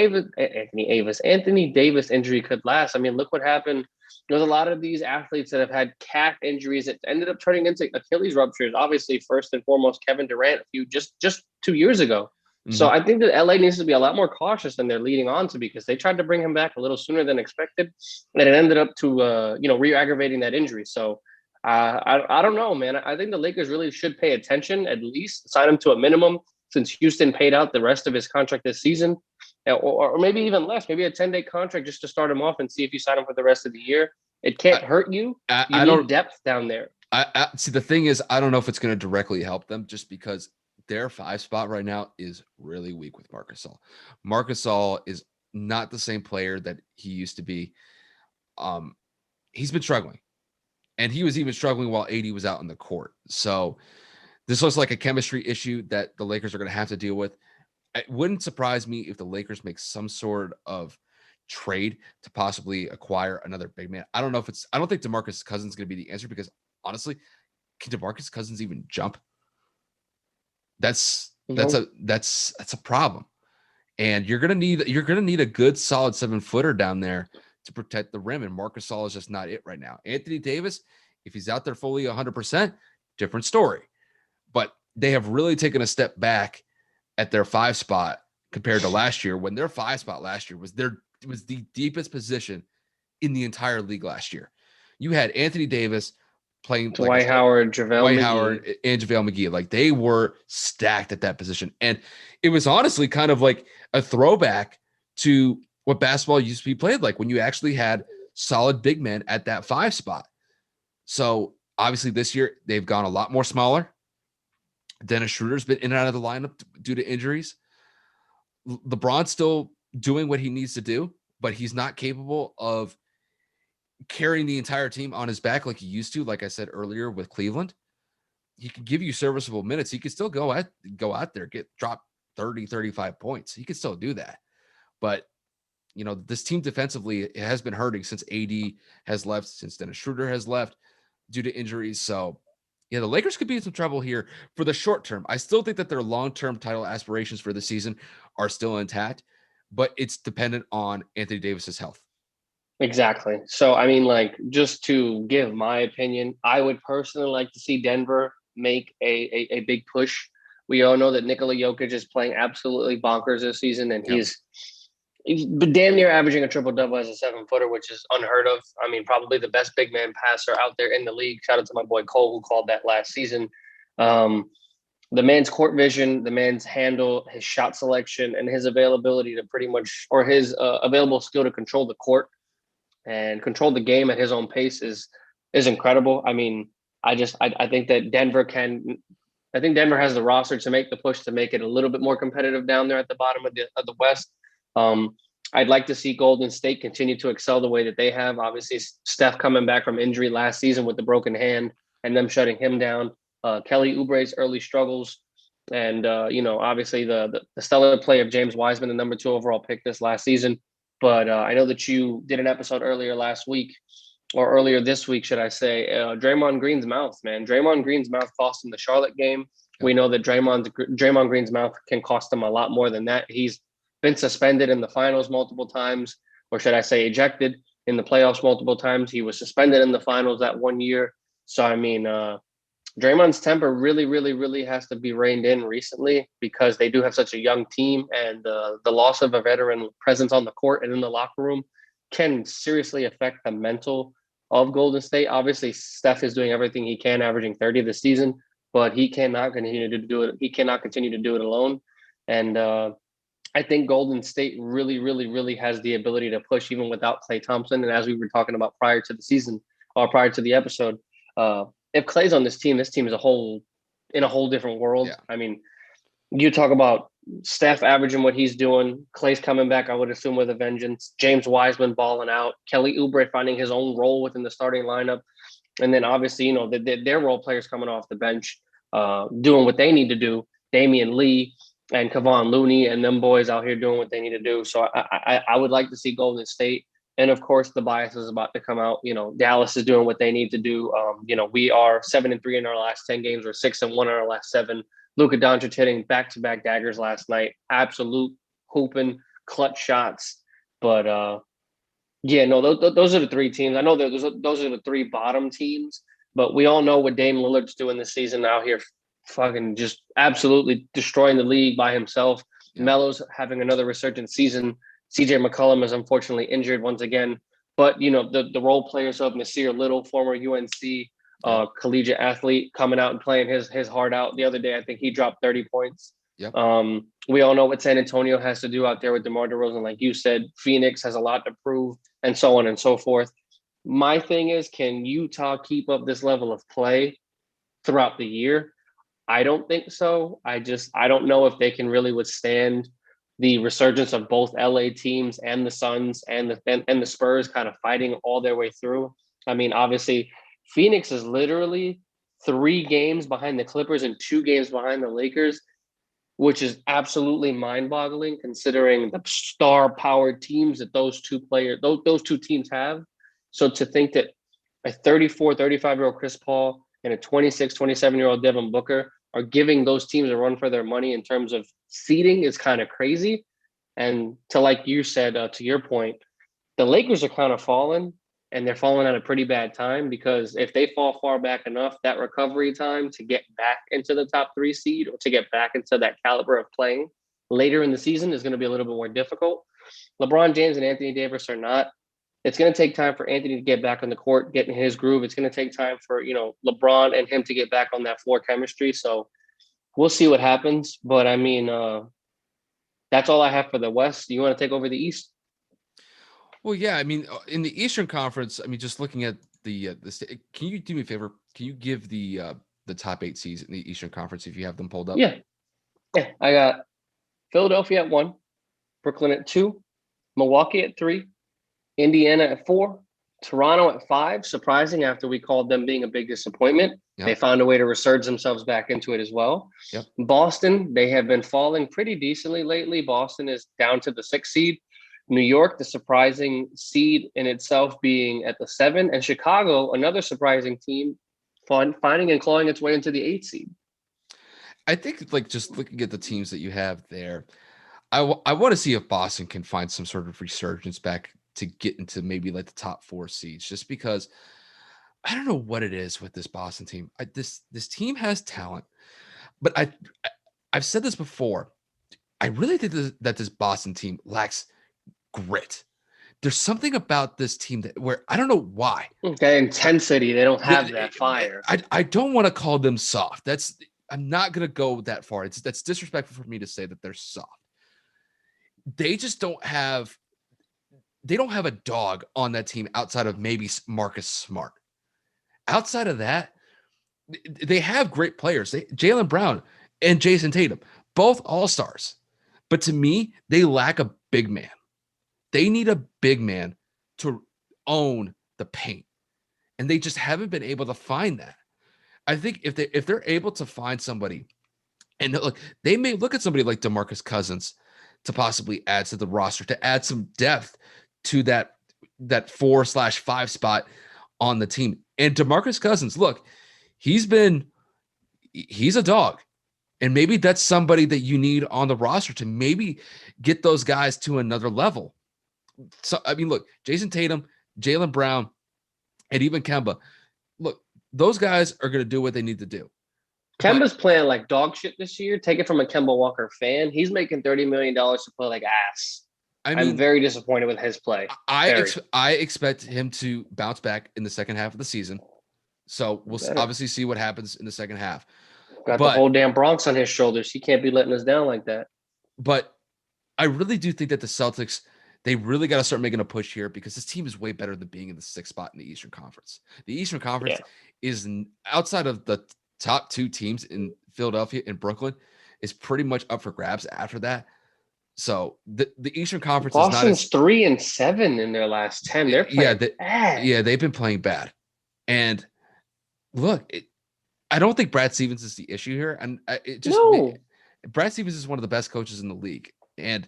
Davis injury could last. I mean, look what happened. There's a lot of these athletes that have had calf injuries that ended up turning into Achilles ruptures. Obviously, first and foremost, Kevin Durant just 2 years ago. Mm-hmm. So I think that LA needs to be a lot more cautious than they're leading on to, because they tried to bring him back a little sooner than expected, and it ended up to re-aggravating that injury. So I don't know, man. I think the Lakers really should pay attention, at least sign him to a minimum, since Houston paid out the rest of his contract this season, or maybe even less, maybe a 10-day contract just to start him off and see if you sign him for the rest of the year. It can't hurt you. You need depth down there. I see. The thing is, I don't know if it's going to directly help them, just because their 5 spot right now is really weak with Marc Gasol. Marc Gasol is not the same player that he used to be. He's been struggling, and he was even struggling while AD was out on the court. So this looks like a chemistry issue that the Lakers are going to have to deal with. It wouldn't surprise me if the Lakers make some sort of trade to possibly acquire another big man. I don't think DeMarcus Cousins is going to be the answer, because honestly, can DeMarcus Cousins even jump? That's a problem. And you're gonna need a good solid 7-footer down there to protect the rim. And Marc Gasol is just not it right now. Anthony Davis, if he's out there fully 100%, different story. But they have really taken a step back at their 5 spot compared to last year, when their 5 spot last year was the deepest position in the entire league last year. You had Anthony Davis playing Dwight Howard, and JaVale McGee. Like, they were stacked at that position. And it was honestly kind of like a throwback to what basketball used to be played like, when you actually had solid big men at that 5 spot. So obviously this year they've gone a lot more smaller. Dennis Schroeder's been in and out of the lineup due to injuries. LeBron's still doing what he needs to do, but he's not capable of carrying the entire team on his back like he used to. Like I said earlier with Cleveland, he can give you serviceable minutes. He can still go out there, drop 30, 35 points. He can still do that. But, this team defensively, it has been hurting since AD has left, since Dennis Schroeder has left due to injuries. So, yeah, the Lakers could be in some trouble here for the short term. I still think that their long-term title aspirations for the season are still intact, but it's dependent on Anthony Davis's health. Exactly. So, I mean, just to give my opinion, I would personally like to see Denver make a big push. We all know that Nikola Jokic is playing absolutely bonkers this season, and he's damn near averaging a triple-double as a 7-footer, which is unheard of. I mean, probably the best big man passer out there in the league. Shout out to my boy Cole, who called that last season. The man's court vision, the man's handle, his shot selection, and his availability to his available skill to control the court and control the game at his own pace is incredible. I mean, I think that Denver has the roster to make the push to make it a little bit more competitive down there at the bottom of the West. I'd like to see Golden State continue to excel the way that they have. Obviously, Steph coming back from injury last season with the broken hand and them shutting him down. Kelly Oubre's early struggles, and obviously the stellar play of James Wiseman, the number 2 overall pick this last season. But I know that you did an episode earlier this week, should I say, Draymond Green's mouth, man. Draymond Green's mouth cost him the Charlotte game. We know that Draymond Green's mouth can cost him a lot more than that. He's been suspended in the finals multiple times, or should I say ejected. in the playoffs multiple times. He was suspended in the finals that one year. So, I mean, Draymond's temper really, really, really has to be reined in recently because they do have such a young team, and the loss of a veteran presence on the court and in the locker room can seriously affect the mental of Golden State. Obviously, Steph is doing everything he can, averaging 30 this season, but he cannot continue to do it. He cannot continue to do it alone. And I think Golden State really, really, really has the ability to push even without Klay Thompson. And as we were talking about prior to the season or prior to the episode, if Klay's on this team is in a whole different world. Yeah. I mean, you talk about Steph averaging what he's doing. Clay's coming back, I would assume, with a vengeance. James Wiseman balling out. Kelly Oubre finding his own role within the starting lineup. And then obviously, their role players coming off the bench, doing what they need to do. Damian Lee and Kevon Looney and them boys out here doing what they need to do. So I would like to see Golden State. And of course, the bias is about to come out. Dallas is doing what they need to do. We are 7-3 in our last 10 games. We're 6-1 in our last 7. Luka Doncic hitting back-to-back daggers last night. Absolute hooping, clutch shots. But those are the 3 teams. I know that those are the 3 bottom teams. But we all know what Dame Lillard's doing this season out here, fucking just absolutely destroying the league by himself. Yeah. Melo's having another resurgent season. CJ McCollum is unfortunately injured once again. But, the role players of Nasir Little, former UNC collegiate athlete, coming out and playing his heart out. The other day, I think he dropped 30 points. Yep. We all know what San Antonio has to do out there with DeMar DeRozan. Like you said, Phoenix has a lot to prove, and so on and so forth. My thing is, can Utah keep up this level of play throughout the year? I don't think so. I don't know if they can really withstand the resurgence of both LA teams and the Suns and the Spurs kind of fighting all their way through. I mean, obviously, Phoenix is literally 3 games behind the Clippers and 2 games behind the Lakers, which is absolutely mind-boggling considering the star-powered teams that those two teams have. So to think that a 34, 35-year-old Chris Paul and a 26, 27-year-old Devin Booker are giving those teams a run for their money in terms of seeding is kind of crazy. And to, like you said, to your point, the Lakers are kind of falling, and they're falling at a pretty bad time because if they fall far back enough, that recovery time to get back into the top 3 seed or to get back into that caliber of playing later in the season is going to be a little bit more difficult. LeBron James and Anthony Davis are not. It's going to take time for Anthony to get back on the court, get in his groove. It's going to take time for, LeBron and him to get back on that floor chemistry. So we'll see what happens. But, I mean, that's all I have for the West. Do you want to take over the East? Well, yeah. I mean, in the Eastern Conference, I mean, just looking at the can you do me a favor? Can you give the top 8 seeds in the Eastern Conference if you have them pulled up? Yeah. I got Philadelphia at 1, Brooklyn at 2, Milwaukee at 3, Indiana at 4, Toronto at 5, surprising after we called them being a big disappointment. Yep. They found a way to resurge themselves back into it as well. Yep. Boston, they have been falling pretty decently lately. Boston is down to the 6th seed. New York, the surprising seed in itself being at the 7, and Chicago, another surprising team, finding and clawing its way into the 8th seed. I think, just looking at the teams that you have there, I want to see if Boston can find some sort of resurgence back to get into maybe the top 4 seeds, just because I don't know what it is with this Boston team. This team has talent, but I've said this before. I really think that this Boston team lacks grit. There's something about this team where I don't know why. Okay, intensity. They don't have that fire. I don't want to call them soft. I'm not going to go that far. That's disrespectful for me to say that they're soft. They just don't have a dog on that team outside of maybe Marcus Smart. Outside of that, they have great players. Jaylen Brown and Jason Tatum, both all-stars. But to me, they lack a big man. They need a big man to own the paint. And they just haven't been able to find that. I think if they're able to find somebody, and look, they may look at somebody like DeMarcus Cousins to possibly add to the roster, to add some depth to that 4/5 spot on the team. And DeMarcus Cousins, look, he's a dog. And maybe that's somebody that you need on the roster to maybe get those guys to another level. So, I mean, look, Jason Tatum Jaylen Brown, and even Kemba. Look, those guys are going to do what they need to do. Kemba's playing like dog shit this year. Take it from a Kemba Walker fan. He's making $30 million to play like ass. I I'm mean, very disappointed with his play. I expect him to bounce back in the second half of the season. So we'll obviously see what happens in the second half. Got the whole damn Bronx on his shoulders. He can't be letting us down like that. But I really do think that the Celtics, they really got to start making a push here because this team is way better than being in the 6th spot in the Eastern Conference. The Eastern Conference is outside of the top 2 teams in Philadelphia and Brooklyn is pretty much up for grabs after that. So the Eastern Conference Boston's is not 3-7 in their last 10. They're playing bad. They've been playing bad. And look, I don't think Brad Stevens is the issue here. And Brad Stevens is one of the best coaches in the league. And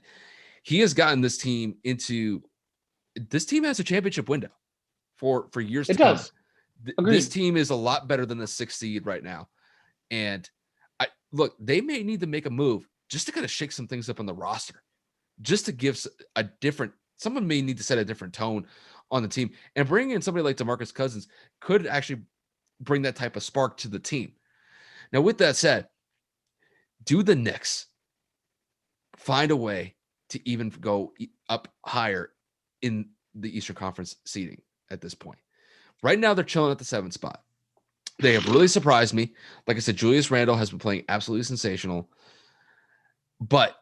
he has gotten this team has a championship window for years to come. This team is a lot better than the 6th seed right now. And they may need to make a move just to kind of shake some things up on the roster, just to give someone may need to set a different tone on the team, and bringing in somebody like DeMarcus Cousins could actually bring that type of spark to the team. Now, with that said, do the Knicks find a way to even go up higher in the Eastern Conference seeding at this point? Right now, they're chilling at the 7th spot. They have really surprised me. Like I said, Julius Randle has been playing absolutely sensational. But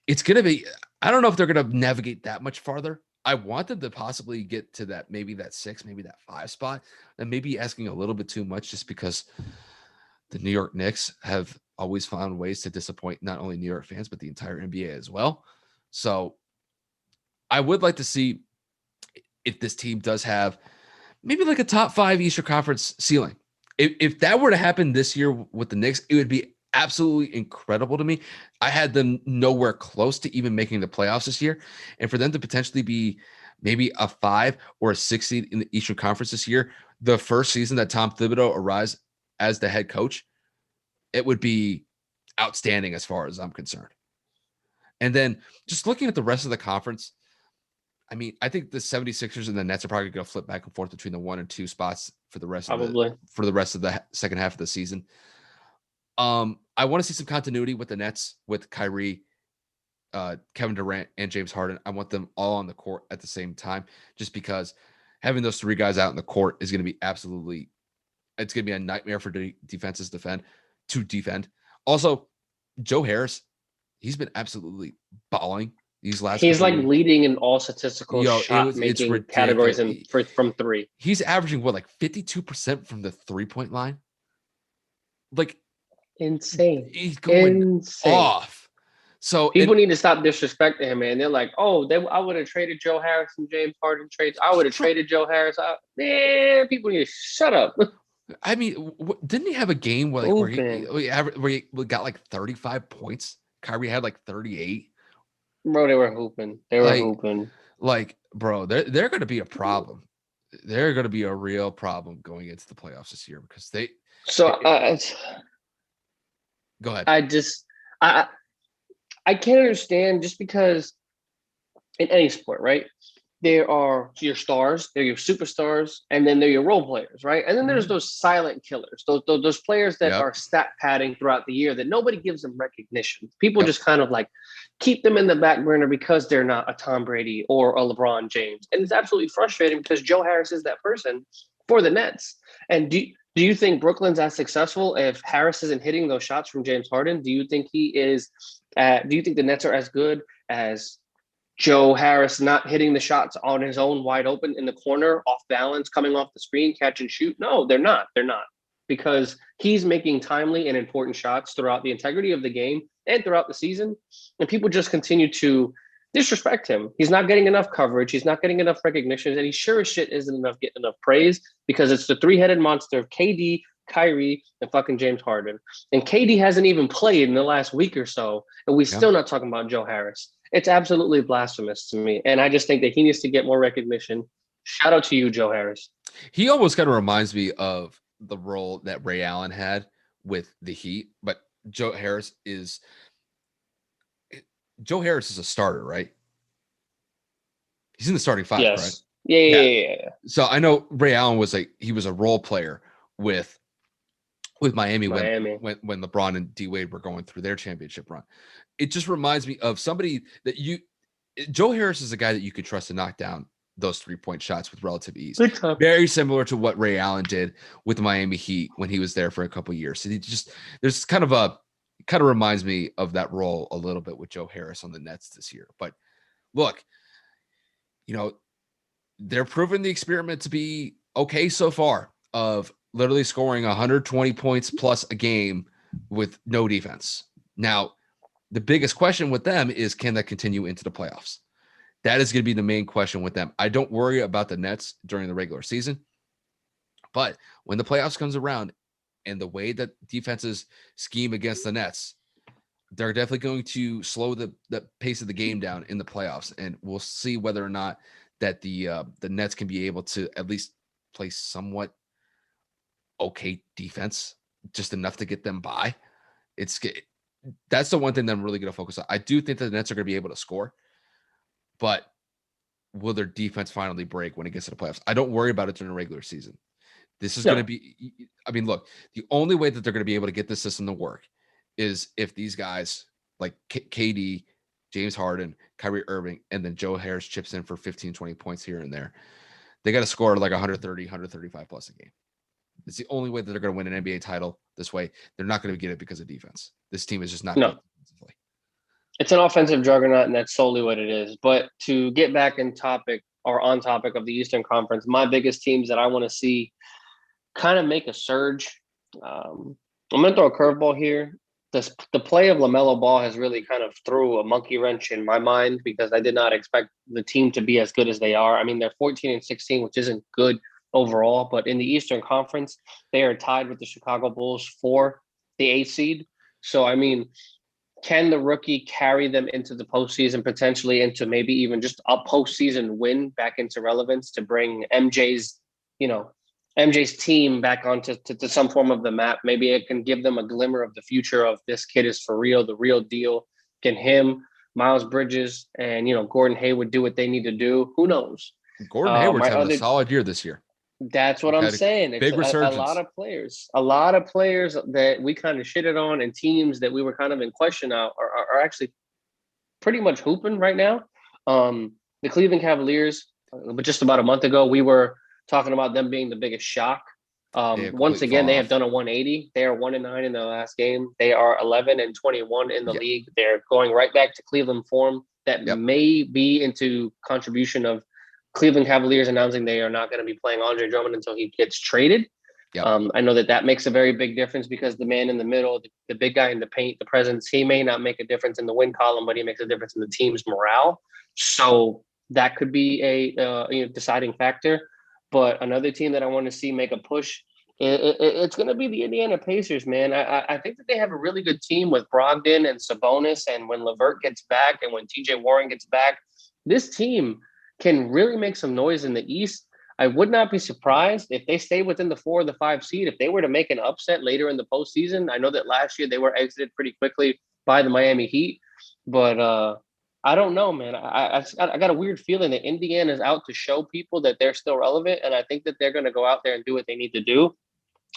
it's going to be – I don't know if they're going to navigate that much farther. I want them to possibly get to that 6, maybe that 5 spot. And maybe asking a little bit too much just because the New York Knicks have always found ways to disappoint not only New York fans, but the entire NBA as well. So I would like to see if this team does have maybe like a top 5 Eastern Conference ceiling. If that were to happen this year with the Knicks, it would be absolutely incredible to me. I had them nowhere close to even making the playoffs this year. And for them to potentially be maybe a 5 or a 6 seed in the Eastern Conference this year, the first season that Tom Thibodeau arrives as the head coach, it would be outstanding as far as I'm concerned. And then just looking at the rest of the conference, I mean, I think the 76ers and the Nets are probably going to flip back and forth between the 1 and 2 spots for the rest of the second half of the season. I want to see some continuity with the Nets, with Kyrie, Kevin Durant, and James Harden. I want them all on the court at the same time, just because having those 3 guys out in the court is going to be it's going to be a nightmare for defenses to defend. Also, Joe Harris, he's been absolutely balling these last. He's like leading in all statistical shot-making categories from 3. He's averaging 52% from the 3-point line. Like, insane. He's going off. So people need to stop disrespecting him, man. They're like, I would have traded Joe Harris and James Harden trades. I would have traded Joe Harris. Man, people need to shut up. I mean, didn't he have a game where he got like 35 points? Kyrie had like 38. Bro, they were hooping. Like, bro, they're going to be a problem. They're going to be a real problem going into the playoffs this year because they. So go ahead. I can't understand, just because in any sport, right? There are your stars, they're your superstars, and then they're your role players, right? And then there's those silent killers, those players that are stat padding throughout the year that nobody gives them recognition. People just kind of like keep them in the back burner because they're not a Tom Brady or a LeBron James. And it's absolutely frustrating because Joe Harris is that person for the Nets. And do you think Brooklyn's as successful if Harris isn't hitting those shots from James Harden? Do you think he is? Do you think the Nets are as good as Joe Harris not hitting the shots on his own, wide open in the corner, off balance, coming off the screen, catch and shoot? No, they're not. They're not, because he's making timely and important shots throughout the integrity of the game and throughout the season. And people just continue to disrespect him. He's not getting enough coverage. He's not getting enough recognition. And he sure as shit isn't getting enough praise, because it's the 3-headed monster of KD, Kyrie, and fucking James Harden. And KD hasn't even played in the last week or so, and we're still not talking about Joe Harris. It's absolutely blasphemous to me. And I just think that he needs to get more recognition. Shout out to you, Joe Harris. He almost kind of reminds me of the role that Ray Allen had with the Heat, but Joe Harris is a starter, right? He's in the starting five, correct? Yes. Yeah. So I know Ray Allen was he was a role player with Miami, Miami. when LeBron and D Wade were going through their championship run. It just reminds me of somebody that Joe Harris is a guy that you could trust to knock down those 3-point shots with relative ease. Very similar to what Ray Allen did with the Miami Heat when he was there for a couple of years. So there's kind of reminds me of that role a little bit with Joe Harris on the Nets this year. But look, they're proving the experiment to be okay so far of literally scoring 120 points plus a game with no defense. Now, the biggest question with them is, can that continue into the playoffs? That is going to be the main question with them. I don't worry about the Nets during the regular season, but when the playoffs comes around and the way that defenses scheme against the Nets, they're definitely going to slow the pace of the game down in the playoffs. And we'll see whether or not that the Nets can be able to at least play somewhat okay defense, just enough to get them by. That's the one thing that I'm really going to focus on. I do think that the Nets are going to be able to score, but will their defense finally break when it gets to the playoffs? I don't worry about it during the regular season. This is going to be, look, the only way that they're going to be able to get this system to work is if these guys like KD, James Harden, Kyrie Irving, and then Joe Harris chips in for 15, 20 points here and there. They got to score like 130, 135 plus a game. It's the only way that they're going to win an NBA title this way. They're not going to get it because of defense. This team is just not good defensively. It's an offensive juggernaut, and that's solely what it is. But to get back on topic of the Eastern Conference, my biggest teams that I want to see kind of make a surge. I'm going to throw a curveball here. The play of LaMelo Ball has really kind of threw a monkey wrench in my mind because I did not expect the team to be as good as they are. I mean, they're 14-16, which isn't good overall, but in the Eastern Conference, they are tied with the Chicago Bulls for the 8th seed. So, I mean, can the rookie carry them into the postseason, potentially into maybe even just a postseason win back into relevance to bring MJ's team back onto to some form of the map? Maybe it can give them a glimmer of the future of this kid is for real, the real deal. Can him, Miles Bridges, and Gordon Hayward do what they need to do? Who knows? Gordon Hayward's having a solid year this year. That's what I'm saying. It's big resurgence. A lot of players that we kind of shitted on, and teams that we were kind of in question now are actually pretty much hooping right now. The Cleveland Cavaliers, but just about a month ago, we were talking about them being the biggest shock. Once again, they have done a 180. They are 1-9 in their last game. They are 11-21 in the league. They're going right back to Cleveland form. That may be into contribution of Cleveland Cavaliers announcing they are not going to be playing Andre Drummond until he gets traded. I know that makes a very big difference because the man in the middle, the big guy in the paint, the presence, he may not make a difference in the win column, but he makes a difference in the team's morale. So that could be a deciding factor. But another team that I want to see make a push, it's going to be the Indiana Pacers, man. I think that they have a really good team with Brogdon and Sabonis, and when LeVert gets back and when TJ Warren gets back, this team can really make some noise in the East. I would not be surprised if they stay within the 4 or the 5 seed. If they were to make an upset later in the postseason, I know that last year they were exited pretty quickly by the Miami Heat, but I don't know, man. I got a weird feeling that Indiana is out to show people that they're still relevant, and I think that they're going to go out there and do what they need to do.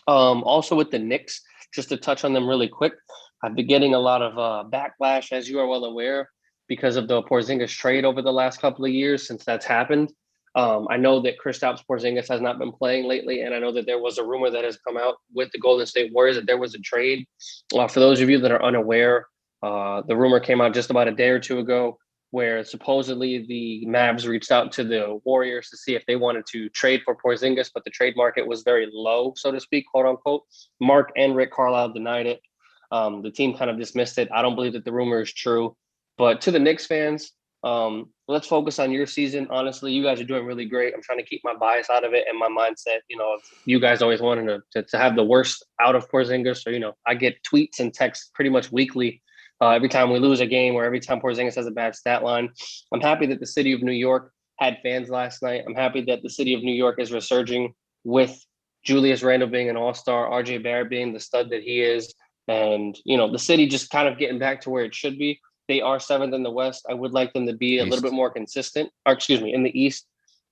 Also with the Knicks, just to touch on them really quick, I've been getting a lot of backlash, as you are well aware, because of the Porzingis trade over the last couple of years since that's happened. I know that Kristaps Porzingis has not been playing lately, and I know that there was a rumor that has come out with the Golden State Warriors that there was a trade. For those of you that are unaware, the rumor came out just about a day or two ago where supposedly the Mavs reached out to the Warriors to see if they wanted to trade for Porzingis, but the trade market was very low, so to speak, quote unquote. Mark and Rick Carlisle denied it. The team kind of dismissed it. I don't believe that the rumor is true. But to the Knicks fans, let's focus on your season. Honestly, you guys are doing really great. I'm trying to keep my bias out of it and my mindset. You guys always wanted to have the worst out of Porzingis. So, I get tweets and texts pretty much weekly every time we lose a game or every time Porzingis has a bad stat line. I'm happy that the city of New York had fans last night. I'm happy that the city of New York is resurging with Julius Randle being an all-star, RJ Barrett being the stud that he is. And, the city just kind of getting back to where it should be. they are seventh in the West. I would like them to be a little East. bit more consistent. Or excuse me, in the East,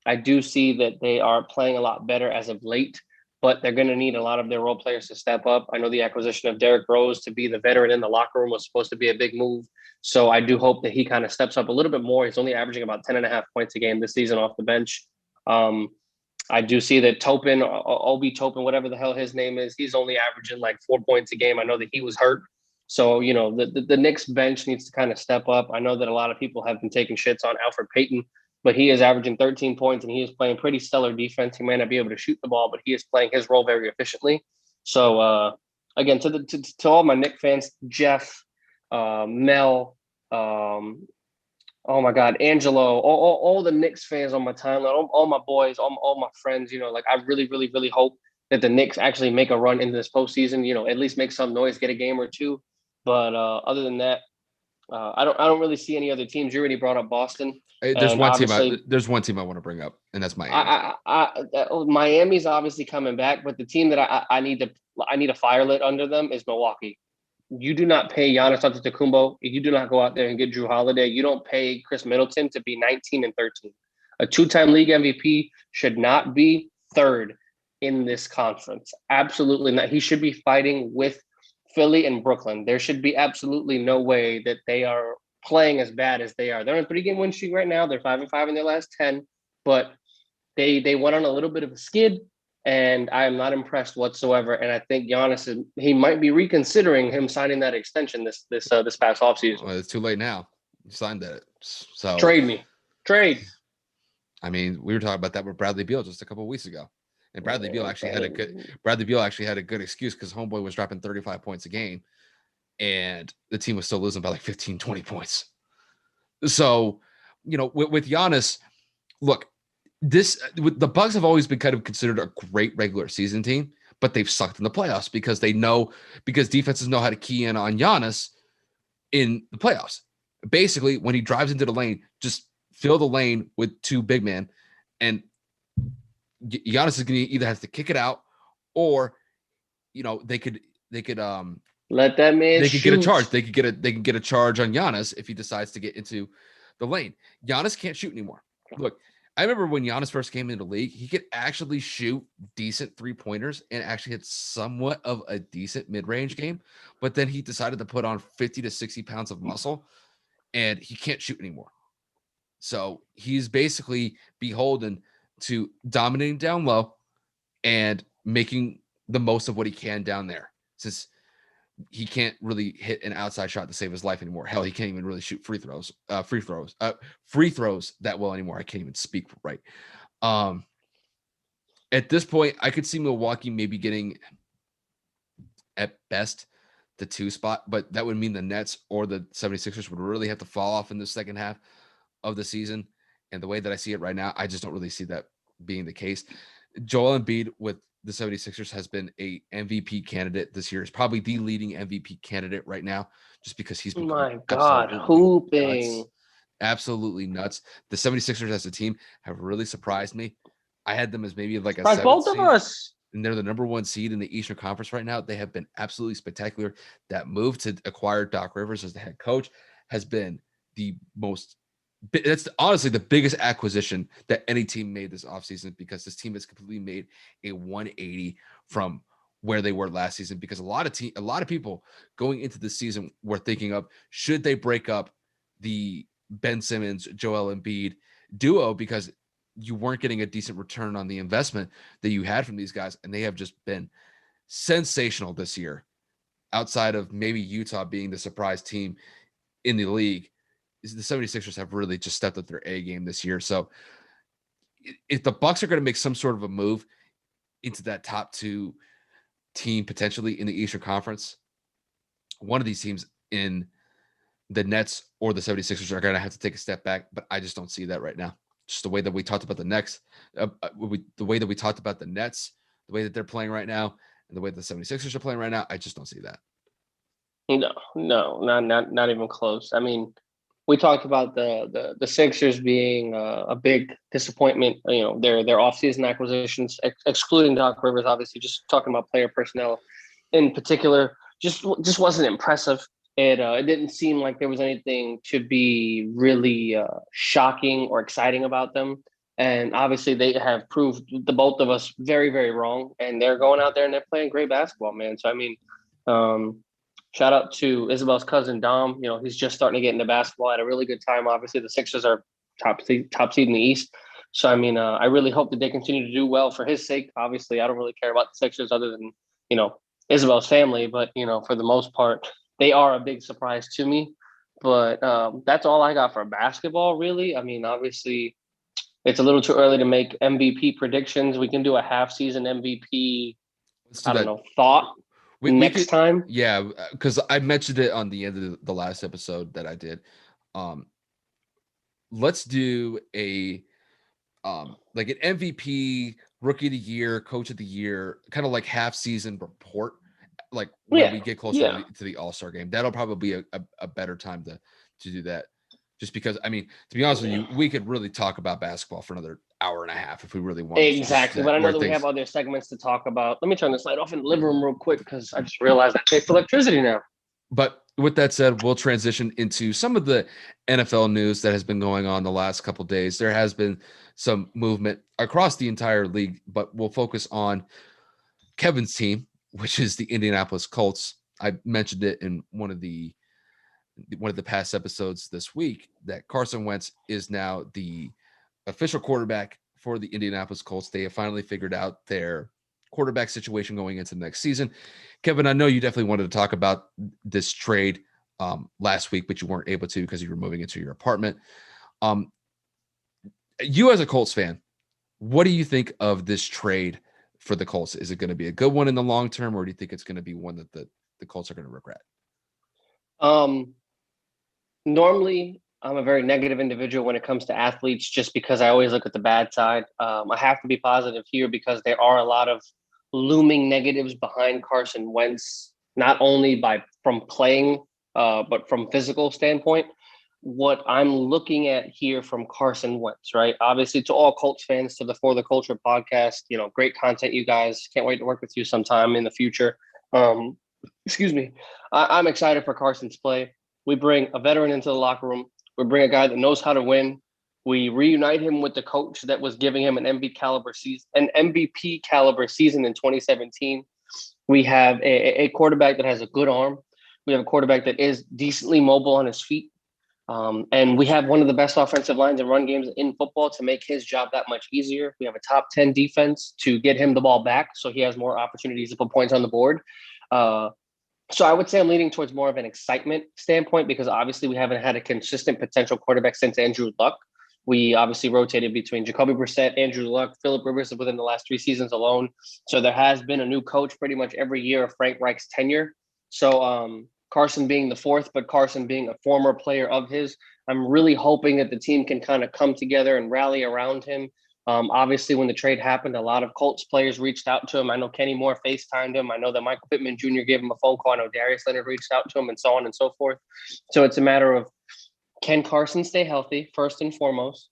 I do see that they are playing a lot better as of late, but they're going to need a lot of their role players to step up. I know the acquisition of Derrick Rose to be the veteran in the locker room was supposed to be a big move. So I do hope that he kind of steps up a little bit more. He's only averaging about 10.5 points a game this season off the bench. I do see that Topin, Obi Topin, whatever the hell his name is, he's only averaging like 4 points a game. I know that he was hurt. So, the Knicks bench needs to kind of step up. I know that a lot of people have been taking shits on Alfred Payton, but he is averaging 13 points and he is playing pretty stellar defense. He may not be able to shoot the ball, but he is playing his role very efficiently. So, again, to all my Knicks fans, Jeff, Mel, oh my God, Angelo, all the Knicks fans on my timeline, all my boys, all my friends, like I really, really, really hope that the Knicks actually make a run into this postseason, at least make some noise, get a game or two. But other than that, I don't really see any other teams. You already brought up Boston. There's one team I want to bring up, and that's Miami. Miami's obviously coming back, but the team that I need a fire lit under them is Milwaukee. You do not pay Giannis Antetokounmpo. You do not go out there and get Drew Holiday. You don't pay Chris Middleton to be 19 and 13. A two-time league MVP should not be third in this conference. Absolutely not. He should be fighting with Philly and Brooklyn. There should be absolutely no way that they are playing as bad as they are. They're on a 3-game win streak right now. They're 5-5 in their last 10, but they went on a little bit of a skid. And I am not impressed whatsoever. And I think Giannis he might be reconsidering him signing that extension this past offseason. Well, it's too late now. You signed that. So trade me. Trade. I mean, we were talking about that with Bradley Beal just a couple of weeks ago. And Bradley Beal actually had a good excuse because homeboy was dropping 35 points a game and the team was still losing by like 15, 20 points. So, with Giannis, look, the Bucks have always been kind of considered a great regular season team, but they've sucked in the playoffs because defenses know how to key in on Giannis in the playoffs. Basically, when he drives into the lane, just fill the lane with two big men, and Giannis is going to either have to kick it out, or they could let that man. They could get a charge. They can get a charge on Giannis if he decides to get into the lane. Giannis can't shoot anymore. Look. I remember when Giannis first came into the league, he could actually shoot decent 3-pointers and actually had somewhat of a decent mid-range game. But then he decided to put on 50 to 60 pounds of muscle and he can't shoot anymore. So he's basically beholden to dominating down low and making the most of what he can down there, since he can't really hit an outside shot to save his life anymore. Hell, he can't even really shoot free throws that well anymore. I can't even speak right. At this point, I could see Milwaukee maybe getting at best the 2 spot, but that would mean the Nets or the 76ers would really have to fall off in the second half of the season. And the way that I see it right now, I just don't really see that being the case. Joel Embiid with the 76ers has been a MVP candidate this year. Is probably the leading MVP candidate right now, just because he's been hooping. Absolutely nuts. The 76ers as a team have really surprised me. I had them as maybe like a 7th both seed, of us. and they're the number 1 seed in the Eastern Conference right now. They have been absolutely spectacular. That move to acquire Doc Rivers as the head coach has been that's honestly the biggest acquisition that any team made this offseason, because this team has completely made a 180 from where they were last season, because a lot of people going into the season were thinking of, should they break up the Ben Simmons, Joel Embiid duo, because you weren't getting a decent return on the investment that you had from these guys. And they have just been sensational this year, outside of maybe Utah being the surprise team in the league. The 76ers have really just stepped up their A game this year. So if the Bucks are going to make some sort of a move into that top 2 team potentially in the Eastern Conference, one of these teams in the Nets or the 76ers are going to have to take a step back, but I just don't see that right now. Just the way that we talked about the Nets, the way that we talked about the Nets, the way that they're playing right now, and the way the 76ers are playing right now, I just don't see that. No, not even close. I mean, we talked about the Sixers being a big disappointment. Their offseason acquisitions, excluding Doc Rivers, obviously, just talking about player personnel in particular, just wasn't impressive. It didn't seem like there was anything to be really shocking or exciting about them. And obviously, they have proved the both of us very, very wrong. And they're going out there and they're playing great basketball, man. So I mean, um, shout out to Isabel's cousin Dom. You know, he's just starting to get into basketball at a really good time. Obviously, the Sixers are top seed in the East. So I mean, I really hope that they continue to do well for his sake. Obviously, I don't really care about the Sixers other than Isabel's family, but for the most part, they are a big surprise to me. But that's all I got for basketball, really. I mean, obviously, it's a little too early to make MVP predictions. We can do a half season MVP. Let's do I don't that. know, thought We next could, time. yeah, because I mentioned it on the end of the last episode that I did. Let's do a like an MVP, rookie of the year, coach of the year, kind of like half season report, like when Yeah, we get closer yeah. to the All-Star game. That'll probably be a better time to do that. Just because, I mean, to be honest with you, we could really talk about basketball for another hour and a half if we really wanted to. Just Exactly. But I know where that we have things. other segments to talk about. Let me turn this light off in the living room real quick because I just realized I take electricity now. But with that said, we'll transition into some of the NFL news that has been going on the last couple of days. There has been some movement across the entire league, but we'll focus on Kevin's team, which is the Indianapolis Colts. I mentioned it in one of the past episodes this week that Carson Wentz is now the official quarterback for the Indianapolis Colts. They have finally figured out their quarterback situation going into the next season. Kevin, I know you definitely wanted to talk about this trade last week, but you weren't able to because you were moving into your apartment. You as a Colts fan, what do you think of this trade for the Colts? Is it going to be a good one in the long term, or do you think it's going to be one that the Colts are going to regret? Normally, I'm a very negative individual when it comes to athletes just because I always look at the bad side. I have to be positive here because there are a lot of looming negatives behind Carson Wentz, not only from playing, but from physical standpoint. What I'm looking at here from Carson Wentz, right? Obviously, to all Colts fans, to the For the Culture podcast, great content, you guys. Can't wait to work with you sometime in the future. Excuse me. I'm excited for Carson's play. We bring a veteran into the locker room. We bring a guy that knows how to win. We reunite him with the coach that was giving him an MVP caliber season in 2017. We have a quarterback that has a good arm. We have a quarterback that is decently mobile on his feet. And we have one of the best offensive lines and run games in football to make his job that much easier. We have a top 10 defense to get him the ball back so he has more opportunities to put points on the board. So I would say I'm leaning towards more of an excitement standpoint because obviously we haven't had a consistent potential quarterback since Andrew Luck. We obviously rotated between Jacoby Brissett, Andrew Luck, Philip Rivers within the last 3 seasons alone. So there has been a new coach pretty much every year of Frank Reich's tenure. So Carson being the fourth, but Carson being a former player of his, I'm really hoping that the team can kind of come together and rally around him. Obviously, when the trade happened, a lot of Colts players reached out to him. I know Kenny Moore FaceTimed him. I know that Michael Pittman Jr. gave him a phone call. I know Darius Leonard reached out to him and so on and so forth. So it's a matter of, can Carson stay healthy, first and foremost?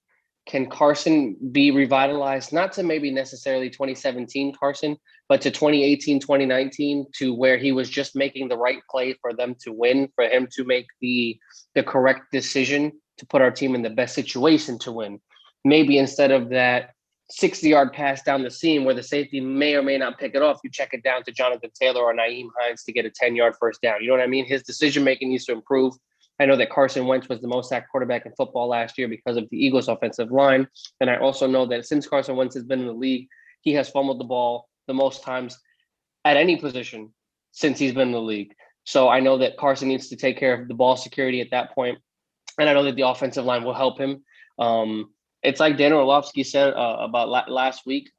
Can Carson be revitalized, not to maybe necessarily 2017 Carson, but to 2018, 2019, to where he was just making the right play for them to win, for him to make the correct decision to put our team in the best situation to win? Maybe instead of that 60-yard pass down the seam where the safety may or may not pick it off, you check it down to Jonathan Taylor or Naeem Hines to get a 10-yard first down. You know what I mean? His decision-making needs to improve. I know that Carson Wentz was the most sacked quarterback in football last year because of the Eagles' offensive line. And I also know that since Carson Wentz has been in the league, he has fumbled the ball the most times at any position since he's been in the league. So I know that Carson needs to take care of the ball security at that point. And I know that the offensive line will help him. It's like Dan Orlovsky said about last week.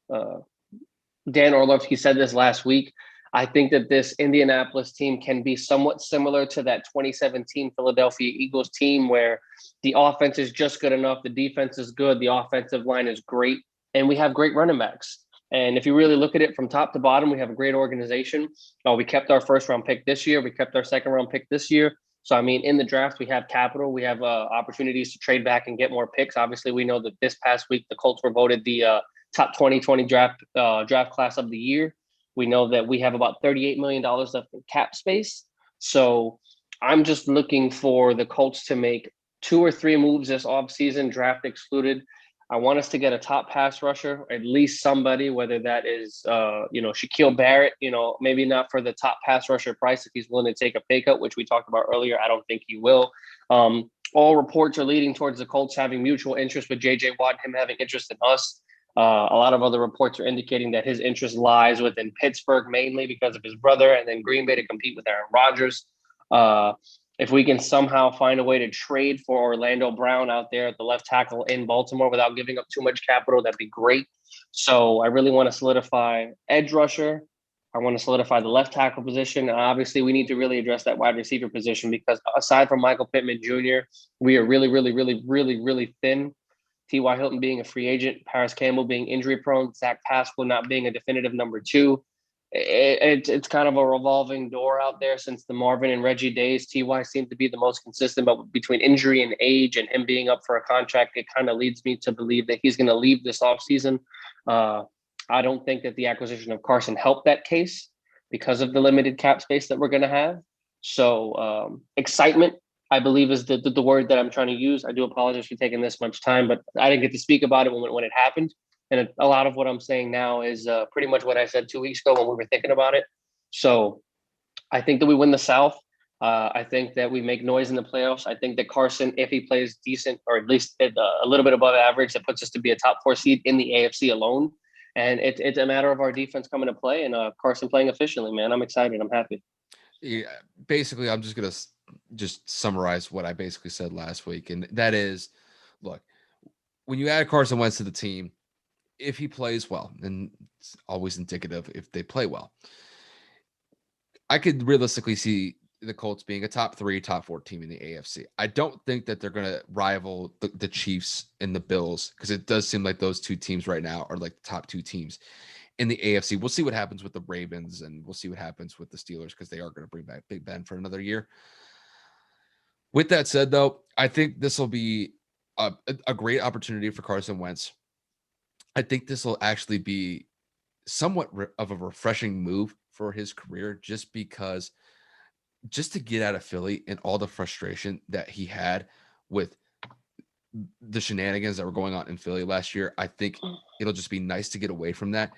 Dan Orlovsky said this last week. I think that this Indianapolis team can be somewhat similar to that 2017 Philadelphia Eagles team where the offense is just good enough. The defense is good. The offensive line is great. And we have great running backs. And if you really look at it from top to bottom, we have a great organization. We kept our first-round pick this year. We kept our second-round pick this year. So, I mean, in the draft, we have capital. We have opportunities to trade back and get more picks. Obviously, we know that this past week, the Colts were voted the top 2020 draft class of the year. We know that we have about $38 million left in cap space. So I'm just looking for the Colts to make 2 or 3 moves this offseason, draft excluded. I want us to get a top pass rusher, at least somebody, whether that is, Shaquille Barrett, maybe not for the top pass rusher price if he's willing to take a pay cut, which we talked about earlier. I don't think he will. All reports are leading towards the Colts having mutual interest with J.J. Watt and him having interest in us. A lot of other reports are indicating that his interest lies within Pittsburgh, mainly because of his brother, and then Green Bay to compete with Aaron Rodgers. Uh, if we can somehow find a way to trade for Orlando Brown out there at the left tackle in Baltimore without giving up too much capital, that'd be great. So I really want to solidify edge rusher. I want to solidify the left tackle position. And obviously, we need to really address that wide receiver position because aside from Michael Pittman Jr., we are really, really, really, really, really thin. T.Y. Hilton being a free agent, Paris Campbell being injury prone, Zach Pascal not being a definitive number 2. It's kind of a revolving door out there since the Marvin and Reggie days. Ty seemed to be the most consistent, but between injury and age and him being up for a contract, it kind of leads me to believe that he's going to leave this offseason. I don't think that the acquisition of Carson helped that case because of the limited cap space that we're going to have. So excitement, I believe, is the word that I'm trying to use. I do apologize for taking this much time, but I didn't get to speak about it when it happened. And a lot of what I'm saying now is pretty much what I said 2 weeks ago when we were thinking about it. So I think that we win the South. I think that we make noise in the playoffs. I think that Carson, if he plays decent or at least a little bit above average, that puts us to be a top 4 seed in the AFC alone. And it's a matter of our defense coming to play and Carson playing efficiently, man. I'm excited. I'm happy. Yeah, basically, I'm just going to just summarize what I basically said last week. And that is, look, when you add Carson Wentz to the team, if he plays well, and it's always indicative if they play well, I could realistically see the Colts being a top 3, top 4 team in the AFC. I don't think that they're going to rival the Chiefs and the Bills because it does seem like those 2 teams right now are like the top 2 teams in the AFC. We'll see what happens with the Ravens and we'll see what happens with the Steelers because they are going to bring back Big Ben for another year. With that said, though, I think this will be a great opportunity for Carson Wentz. I think this will actually be somewhat of a refreshing move for his career just because just to get out of Philly and all the frustration that he had with the shenanigans that were going on in Philly last year, I think it'll just be nice to get away from that.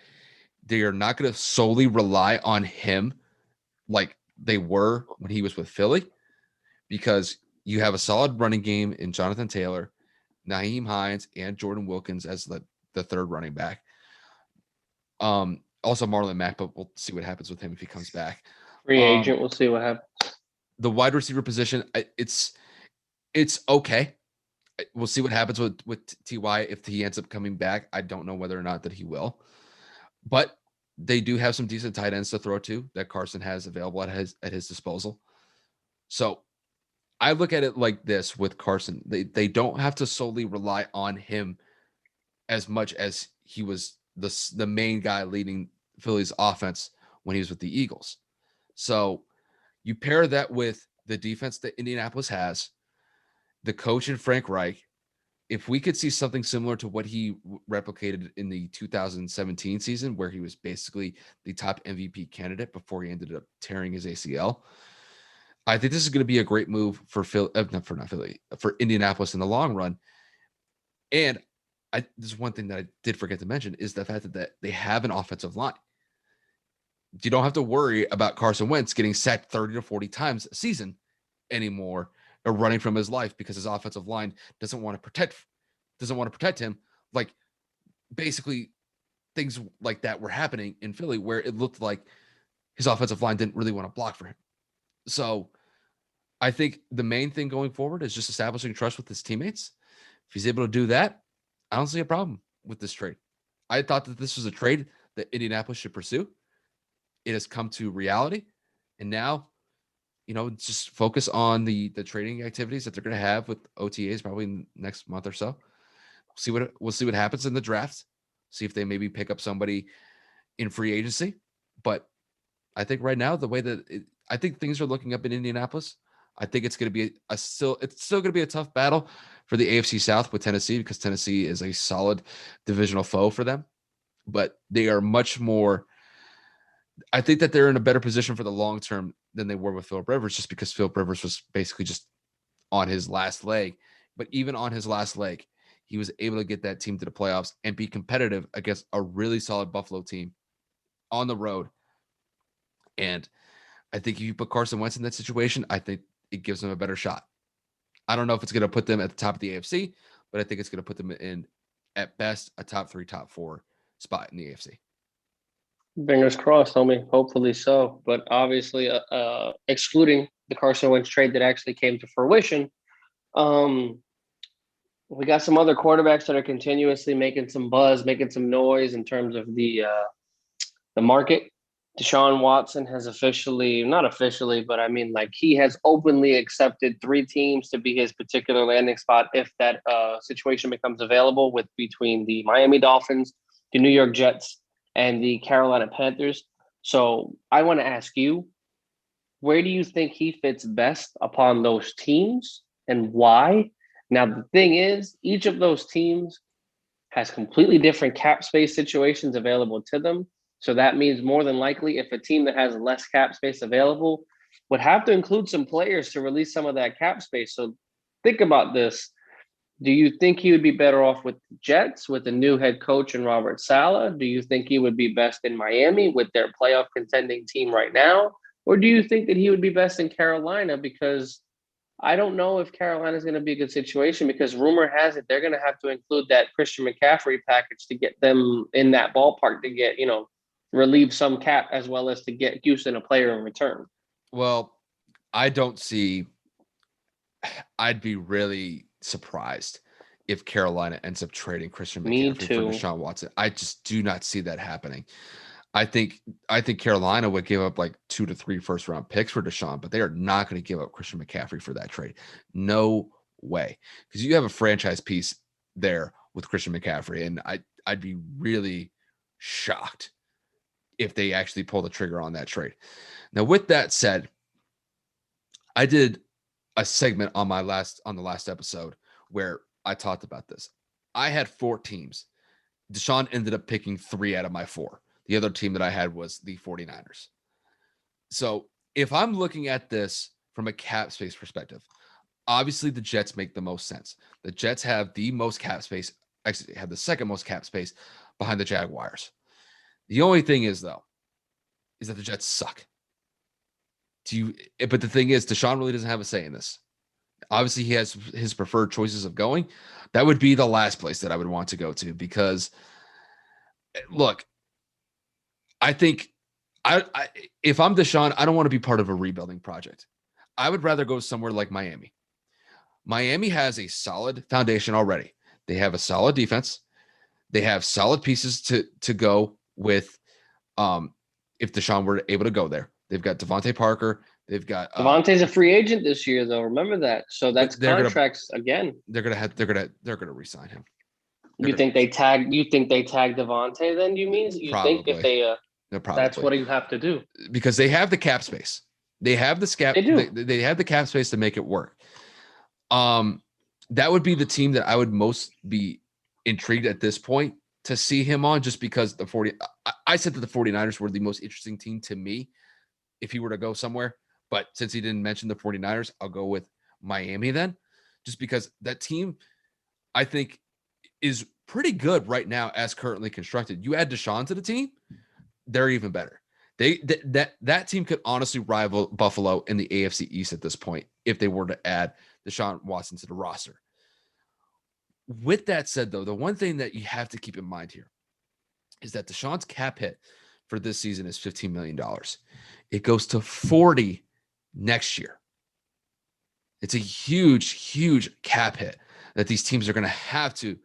They are not going to solely rely on him like they were when he was with Philly because you have a solid running game in Jonathan Taylor, Nyheim Hines, and Jordan Wilkins as the third running back. Also Marlon Mack, but we'll see what happens with him if he comes back. Free agent, we'll see what happens. The wide receiver position, it's okay. We'll see what happens with Ty if he ends up coming back. I don't know whether or not that he will, but they do have some decent tight ends to throw to that Carson has available at his disposal. So I look at it like this with Carson. They don't have to solely rely on him as much as he was the main guy leading Philly's offense when he was with the Eagles. So you pair that with the defense that Indianapolis has, the coach in Frank Reich. If we could see something similar to what he replicated in the 2017 season, where he was basically the top MVP candidate before he ended up tearing his ACL, I think this is going to be a great move for for Indianapolis in the long run. And this is one thing that I did forget to mention is the fact that they have an offensive line. You don't have to worry about Carson Wentz getting sacked 30 to 40 times a season anymore or running from his life because his offensive line doesn't want to protect him. Like basically things like that were happening in Philly where it looked like his offensive line didn't really want to block for him. So I think the main thing going forward is just establishing trust with his teammates. If he's able to do that, I don't see a problem with this trade. I thought that this was a trade that Indianapolis should pursue. It has come to reality. And now, just focus on the trading activities that they're going to have with OTAs probably in the next month or so. We'll see what happens in the draft. See if they maybe pick up somebody in free agency. But I think right now, the way that I think things are looking up in Indianapolis, I think it's going to be still going to be a tough battle for the AFC South with Tennessee because Tennessee is a solid divisional foe for them. But they are much more. I think that they're in a better position for the long term than they were with Philip Rivers, just because Philip Rivers was basically just on his last leg. But even on his last leg, he was able to get that team to the playoffs and be competitive against a really solid Buffalo team on the road. And I think if you put Carson Wentz in that situation, I think it gives them a better shot. I don't know if it's going to put them at the top of the AFC, but I think it's going to put them in, at best, a top 3, top 4 spot in the AFC. Fingers crossed, homie. Hopefully so. But obviously, excluding the Carson Wentz trade that actually came to fruition, we got some other quarterbacks that are continuously making some buzz, making some noise in terms of the market. Deshaun Watson has not officially, but I mean, like, he has openly accepted 3 teams to be his particular landing spot if that situation becomes available, with between the Miami Dolphins, the New York Jets, and the Carolina Panthers. So I want to ask you, where do you think he fits best upon those teams and why? Now, the thing is, each of those teams has completely different cap space situations available to them. So that means more than likely, if a team that has less cap space available would have to include some players to release some of that cap space. So think about this. Do you think he would be better off with the Jets, with the new head coach and Robert Saleh? Do you think he would be best in Miami with their playoff contending team right now? Or do you think that he would be best in Carolina? Because I don't know if Carolina is going to be a good situation, because rumor has it they're going to have to include that Christian McCaffrey package to get them in that ballpark to get, relieve some cap, as well as to get Houston a player in return. Well, I'd be really surprised if Carolina ends up trading Christian McCaffrey for Deshaun Watson. I just do not see that happening. I think Carolina would give up like 2 to 3 first-round picks for Deshaun, but they are not going to give up Christian McCaffrey for that trade. No way. Because you have a franchise piece there with Christian McCaffrey, and I'd be really shocked if they actually pull the trigger on that trade. Now, with that said, I did a segment on the last episode where I talked about this. I had 4 teams. Deshaun ended up picking 3 out of my 4. The other team that I had was the 49ers. So if I'm looking at this from a cap space perspective, obviously the Jets make the most sense. The Jets have the most cap space, actually have the second most cap space behind the Jaguars. The only thing is, though, is that the Jets suck. But the thing is, Deshaun really doesn't have a say in this. Obviously, he has his preferred choices of going. That would be the last place that I would want to go to, because, look, I think if I'm Deshaun, I don't want to be part of a rebuilding project. I would rather go somewhere like Miami. Miami has a solid foundation already. They have a solid defense. They have solid pieces to go with if Deshaun were able to go there. They've got Devontae Parker. They've got Devontae's a free agent this year, though. Remember that. So that's contracts again. They're gonna re-sign him. You think they tag Devontae? Then you think if they that's what you have to do, because they have the cap space. They have the cap. They have the cap space to make it work. That would be the team that I would most be intrigued at this point to see him on, just because I said that the 49ers were the most interesting team to me if he were to go somewhere. But since he didn't mention the 49ers, I'll go with Miami then, just because that team, I think, is pretty good right now as currently constructed. You add Deshaun to the team, they're even better. That team could honestly rival Buffalo in the AFC East at this point if they were to add Deshaun Watson to the roster. With that said, though, the one thing that you have to keep in mind here is that Deshaun's cap hit for this season is $15 million. It goes to 40 next year. It's a huge, huge cap hit that these teams are going to have to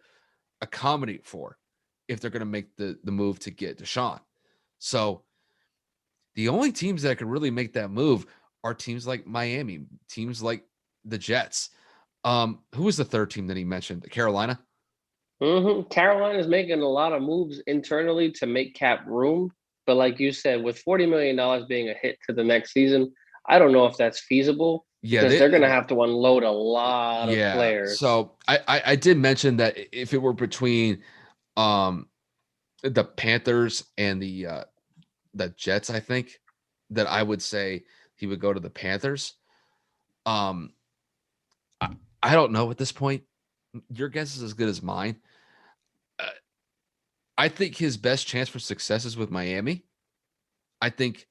accommodate for if they're going to make the move to get Deshaun. So the only teams that could really make that move are teams like Miami, teams like the Jets. Who was the third team that he mentioned? Carolina? Carolina is making a lot of moves internally to make cap room. But like you said, with $40 million being a hit to the next season, I don't know if that's feasible. Yeah, because they're going to have to unload a lot of players. So I did mention that if it were between the Panthers and the Jets, I think that I would say he would go to the Panthers. I, I don't know at this point. Your guess is as good as mine. Uh, I think his best chance for success is with Miami. I think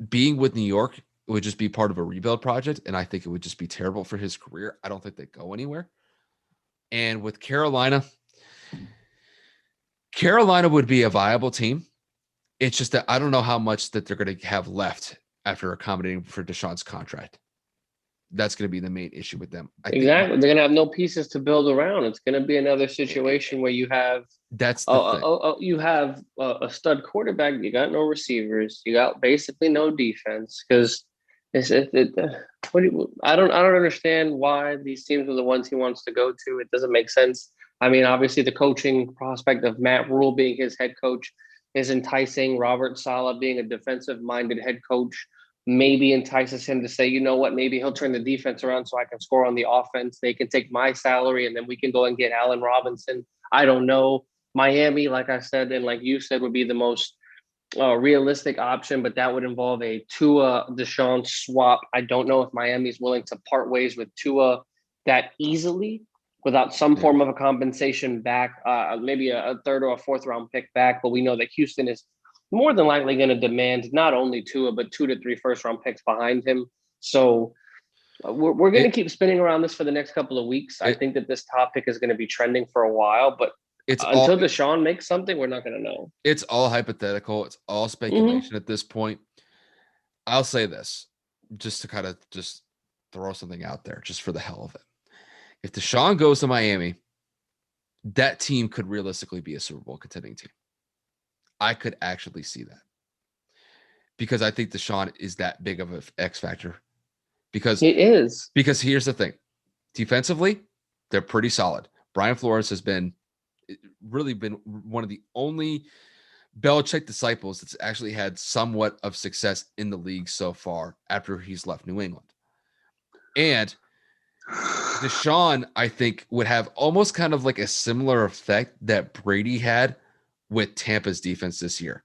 being with New York would just be part of a rebuild project, and I think it would just be terrible for his career. I don't think they go anywhere. And with Carolina would be a viable team. It's just that I don't know how much that they're going to have left after accommodating for Deshaun's contract. That's going to be the main issue with them. I think Exactly. They're going to have no pieces to build around. It's going to be another situation where you have that's the thing. you have a stud quarterback. You got no receivers. You got basically no defense because I don't understand why these teams are the ones he wants to go to. It doesn't make sense. I mean, obviously, the coaching prospect of Matt Rule being his head coach is enticing. Robert Saleh being a defensive-minded head coach maybe entices him to say, you know what, maybe he'll turn the defense around so I can score on the offense. They can take my salary and then we can go and get Allen Robinson. I don't know. Miami, like I said, and like you said, would be the most realistic option, but that would involve a Tua Deshaun swap. I don't know if Miami's willing to part ways with Tua that easily without some form of a compensation back, maybe a third or a fourth round pick back. But we know that Houston is more than likely going to demand not only Tua, but 2 to 3 first round picks behind him. So we're going to keep spinning around this for the next couple of weeks. I think that this topic is going to be trending for a while, but until Deshaun makes something, we're not going to know. It's all hypothetical. It's all speculation at this point. I'll say this just to kind of just throw something out there just for the hell of it. If Deshaun goes to Miami, that team could realistically be a Super Bowl contending team. I could actually see that because I think Deshaun is that big of an X factor. Because it is. Because here's the thing: defensively, they're pretty solid. Brian Flores has really been one of the only Belichick disciples that's actually had somewhat of success in the league so far after he's left New England. And Deshaun, I think, would have almost kind of like a similar effect that Brady had with Tampa's defense this year.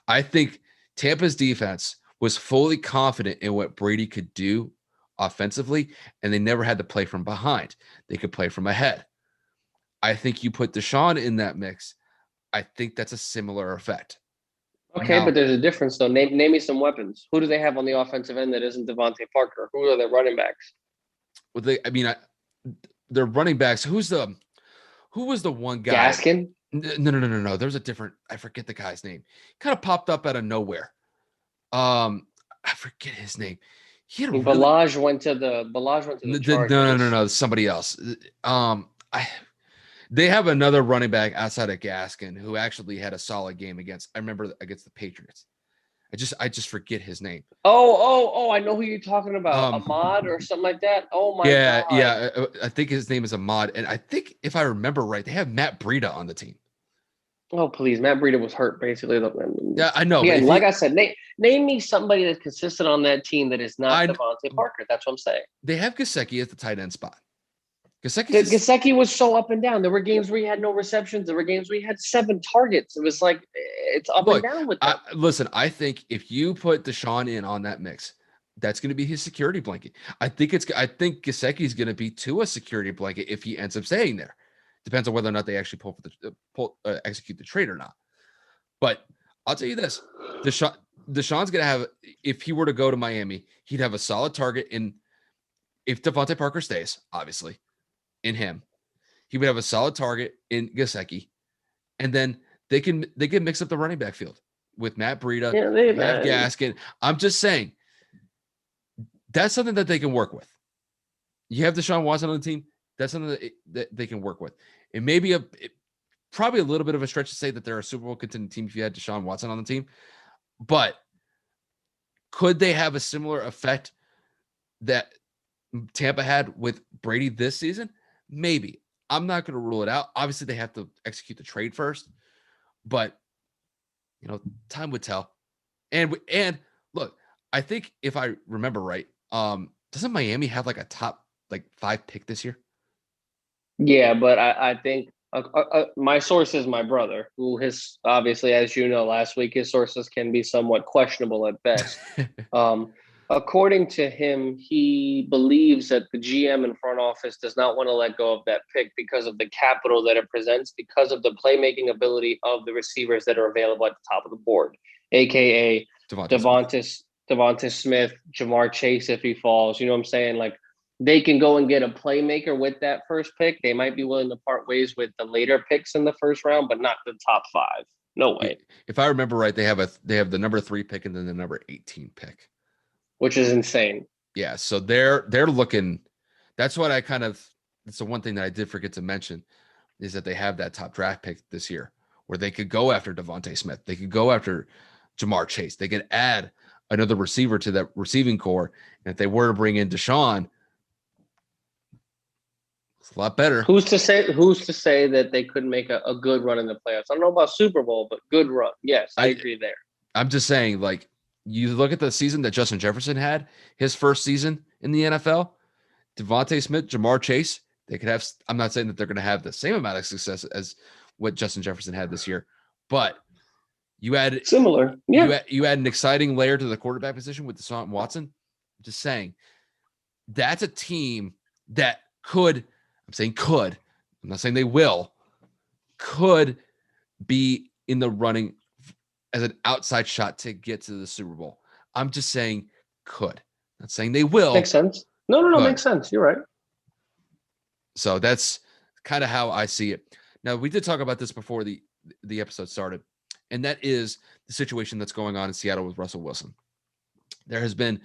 I think Tampa's defense was fully confident in what Brady could do offensively, and they never had to play from behind. They could play from ahead. I think you put Deshaun in that mix, I think that's a similar effect. Okay, now, but there's a difference, though. Name me some weapons. Who do they have on the offensive end that isn't Devontae Parker? Who are their running backs? Well, they're running backs. Who was the one guy? Gaskin? No. There's a different. I forget the guy's name. Kind of popped up out of nowhere. I forget his name. He had Balaj went to the Chargers. No. Somebody else. They have another running back outside of Gaskin who actually had a solid game against the Patriots. I just forget his name. Oh! I know who you're talking about. Ahmad or something like that. Oh my god. Yeah. I think his name is Ahmad, and I think if I remember right, they have Matt Breida on the team. Oh please, Matt Breida was hurt basically. Yeah, I know. Again, like I said, name me somebody that's consistent on that team that is not Devontae Parker. That's what I'm saying. They have Gesicki at the tight end spot. Gesicki was so up and down. There were games where he had no receptions. There were games where he had 7 targets. It was like it's up and down with that. Listen, I think if you put Deshaun in on that mix, that's going to be his security blanket. I think Gesicki is going to be Tua's security blanket if he ends up staying there. Depends on whether or not they actually execute the trade or not. But I'll tell you this: Deshaun's going to have, if he were to go to Miami, he'd have a solid target in. If Devontae Parker stays, obviously. In him, he would have a solid target in Gesicki, and then they can mix up the running back field with Matt Breida, Matt Gaskin. I'm just saying that's something that they can work with. You have Deshaun Watson on the team. That's something that they can work with. It may be probably a little bit of a stretch to say that they're a Super Bowl contending team if you had Deshaun Watson on the team, but could they have a similar effect that Tampa had with Brady this season? Maybe. I'm not going to rule it out. Obviously, they have to execute the trade first, but time would tell. And look, I think if I remember right, doesn't Miami have like a top 5 pick this year? Yeah, but I think My source is my brother, who his obviously, as you know, last week his sources can be somewhat questionable at best. Um, According to him, he believes that the GM and front office does not want to let go of that pick because of the capital that it presents, because of the playmaking ability of the receivers that are available at the top of the board, aka Devontae Smith, Jamar Chase if he falls. You know what I'm saying? Like they can go and get a playmaker with that first pick. They might be willing to part ways with the later picks in the first round, but not the top 5. No way. If I remember right, they have the number 3 pick and then the number 18 pick, which is insane. Yeah, so they're looking. That's what I kind of. It's the one thing that I did forget to mention is that they have that top draft pick this year where they could go after Devontae Smith. They could go after Jamar Chase. They could add another receiver to that receiving core. And if they were to bring in Deshaun, it's a lot better. Who's to say that they couldn't make a good run in the playoffs? I don't know about Super Bowl, but good run. Yes, I agree there. I'm just saying, like, you look at the season that Justin Jefferson had, his first season in the NFL, Devontae Smith, Jamar Chase, they could have. I'm not saying that they're going to have the same amount of success as what Justin Jefferson had this year, but you add similar. Yeah. You add an exciting layer to the quarterback position with Deshaun Watson. I'm just saying that's a team that could, I'm saying could, I'm not saying they will, could be in the running as an outside shot to get to the Super Bowl. I'm just saying could. Not saying they will. Makes sense. No, makes sense. You're right. So that's kind of how I see it. Now, we did talk about this before the episode started, and that is the situation that's going on in Seattle with Russell Wilson. There has been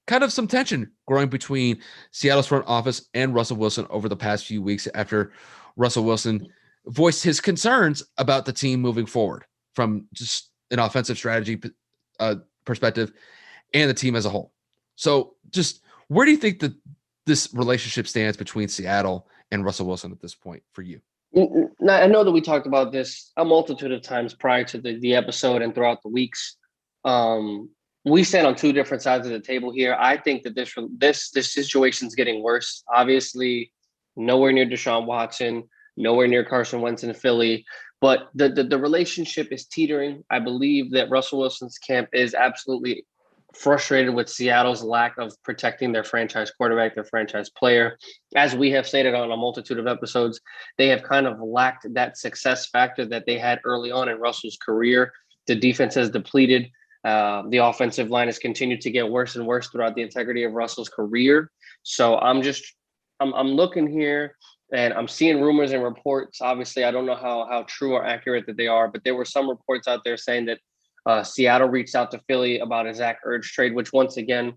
kind of some tension growing between Seattle's front office and Russell Wilson over the past few weeks after Russell Wilson voiced his concerns about the team moving forward from just an offensive strategy perspective and the team as a whole. So just where do you think that this relationship stands between Seattle and Russell Wilson at this point for you? I know that we talked about this a multitude of times prior to the episode and throughout the weeks. We stand on two different sides of the table here. I think that this situation is getting worse. Obviously, nowhere near Deshaun Watson, nowhere near Carson Wentz in Philly, but the relationship is teetering. I believe that Russell Wilson's camp is absolutely frustrated with Seattle's lack of protecting their franchise quarterback, their franchise player. As we have stated on a multitude of episodes, they have kind of lacked that success factor that they had early on in Russell's career. The defense has depleted. The offensive line has continued to get worse and worse throughout the integrity of Russell's career. So I'm looking here and I'm seeing rumors and reports. Obviously, I don't know how true or accurate that they are, but there were some reports out there saying that Seattle reached out to Philly about a Zach Ertz trade, which once again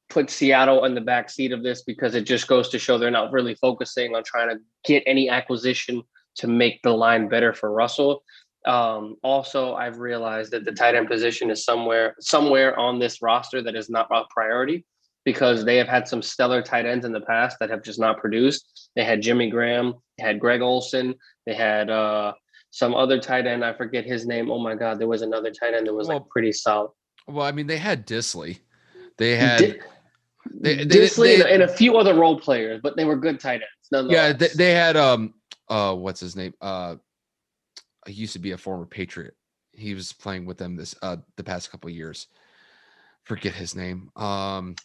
puts Seattle in the back seat of this because it just goes to show they're not really focusing on trying to get any acquisition to make the line better for Russell. Also, I've realized that the tight end position is somewhere on this roster that is not a priority because they have had some stellar tight ends in the past that have just not produced. They had Jimmy Graham, they had Greg like they had some other tight end. I forget his name. Oh my God, there was another tight end that was like pretty solid. Well, I mean, they had Disley. They had Disley and a few other role players, but they were good tight ends. Yeah, they had what's his name? He used to be a former Patriot. He was playing with them the past couple of years. Forget his name.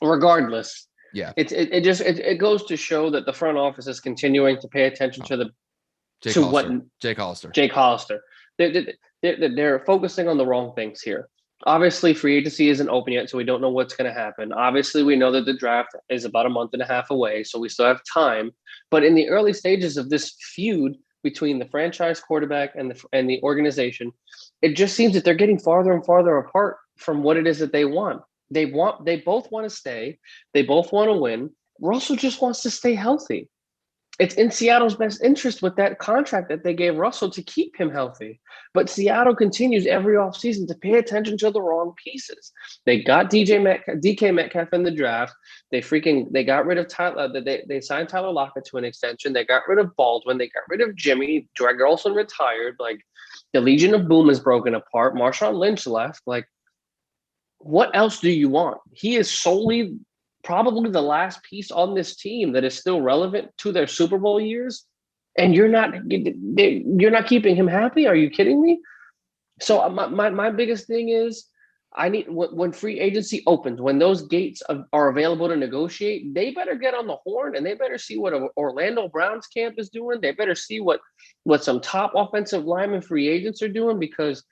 Regardless, yeah, it goes to show that the front office is continuing to pay attention to Jake Hollister. They're focusing on the wrong things here. Obviously, free agency isn't open yet, so we don't know what's going to happen. Obviously, we know that the draft is about a month and a half away, so we still have time. But in the early stages of this feud between the franchise quarterback and the organization, it just seems that they're getting farther and farther apart from what it is that they want. They both want to stay. They both want to win. Russell just wants to stay healthy. It's in Seattle's best interest with that contract that they gave Russell to keep him healthy. But Seattle continues every offseason to pay attention to the wrong pieces. They got DK Metcalf in the draft. They got rid of Tyler. They signed Tyler Lockett to an extension. They got rid of Baldwin. They got rid of Jimmy. Greg Olsen retired. Like, the Legion of Boom is broken apart. Marshawn Lynch left. Like, what else do you want? He is solely probably the last piece on this team that is still relevant to their Super Bowl years. and you're not keeping him happy. Are you kidding me? So my biggest thing is I need when free agency opens, when those gates are available to negotiate, they better get on the horn and they better see what Orlando Browns camp is doing. They better see what some top offensive lineman free agents are doing, because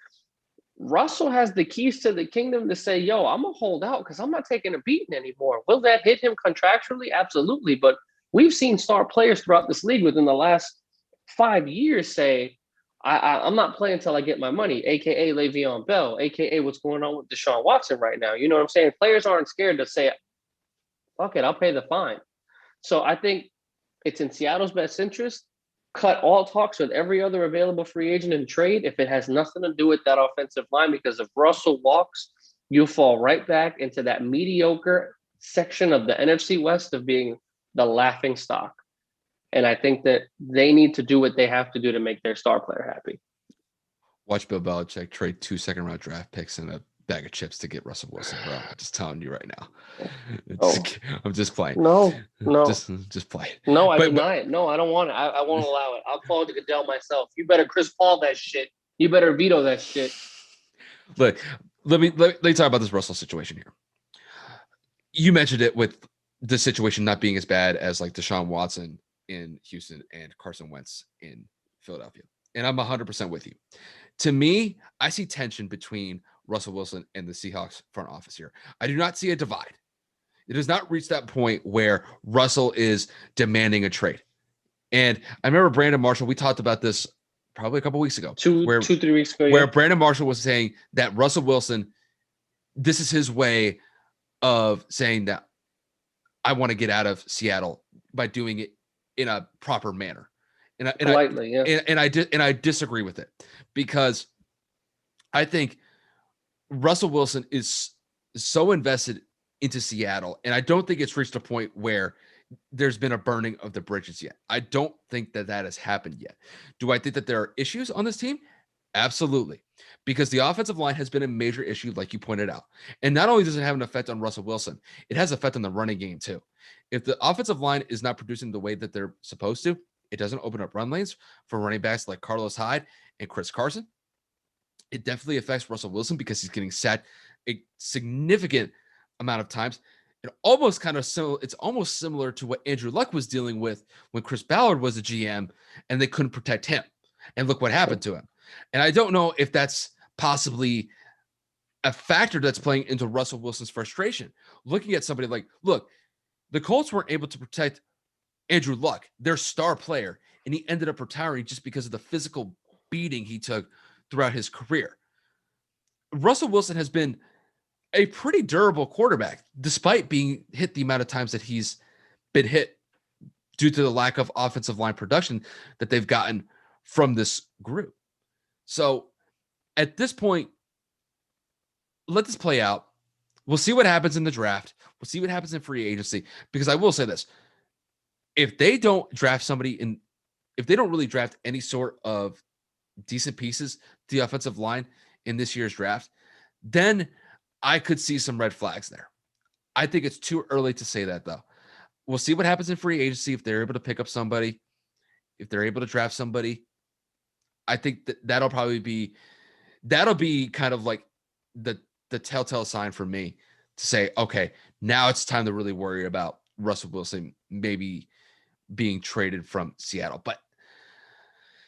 Russell has the keys to the kingdom to say, yo, I'm going to hold out because I'm not taking a beating anymore. Will that hit him contractually? Absolutely. But we've seen star players throughout this league within the last 5 years say, I'm not playing until I get my money, a.k.a. Le'Veon Bell, a.k.a. what's going on with Deshaun Watson right now. You know what I'm saying? Players aren't scared to say, fuck it, I'll pay the fine. So I think it's in Seattle's best interest. Cut all talks with every other available free agent and trade if it has nothing to do with that offensive line, because if Russell walks, you fall right back into that mediocre section of the NFC West of being the laughing stock. And I think that they need to do what they have to do to make their star player happy. Watch Bill Belichick trade 2 second-round draft picks and a bag of chips to get Russell Wilson, bro. I'm just telling you right now. I'm just playing. No. Just play. No, I deny it. No, I don't want it. I won't allow it. I'll call it to Goodell myself. You better Chris Paul that shit. You better veto that shit. Look, let me talk about this Russell situation here. You mentioned it with the situation not being as bad as like Deshaun Watson in Houston and Carson Wentz in Philadelphia. And I'm 100% with you. To me, I see tension between Russell Wilson and the Seahawks front office here. I do not see a divide. It has not reached that point where Russell is demanding a trade. And I remember Brandon Marshall, we talked about this probably a couple weeks ago. 3 weeks ago. Where Brandon Marshall was saying that Russell Wilson, this is his way of saying that I want to get out of Seattle by doing it in a proper manner. And I disagree with it, because I think Russell Wilson is so invested into Seattle, and I don't think it's reached a point where there's been a burning of the bridges yet. I don't think that has happened yet. Do I think that there are issues on this team? Absolutely. Because the offensive line has been a major issue, like you pointed out. And not only does it have an effect on Russell Wilson, it has an effect on the running game too. If the offensive line is not producing the way that they're supposed to, it doesn't open up run lanes for running backs like Carlos Hyde and Chris Carson. It definitely affects Russell Wilson because he's getting sacked a significant amount of times. It's almost similar to what Andrew Luck was dealing with when Chris Ballard was a GM and they couldn't protect him. And look what happened to him. And I don't know if that's possibly a factor that's playing into Russell Wilson's frustration. Looking at somebody like, look, the Colts weren't able to protect Andrew Luck, their star player, and he ended up retiring just because of the physical beating he took throughout his career. Russell Wilson has been a pretty durable quarterback, despite being hit the amount of times that he's been hit due to the lack of offensive line production that they've gotten from this group. So at this point, let this play out. We'll see what happens in the draft. We'll see what happens in free agency, because I will say this. If they don't draft somebody if they don't really draft any sort of decent pieces to the offensive line in this year's draft, then I could see some red flags there. I think it's too early to say that, though. We'll see what happens in free agency if they're able to pick up somebody, if they're able to draft somebody. I think that'll be kind of like the telltale sign for me to say, okay, now it's time to really worry about Russell Wilson maybe being traded from Seattle. But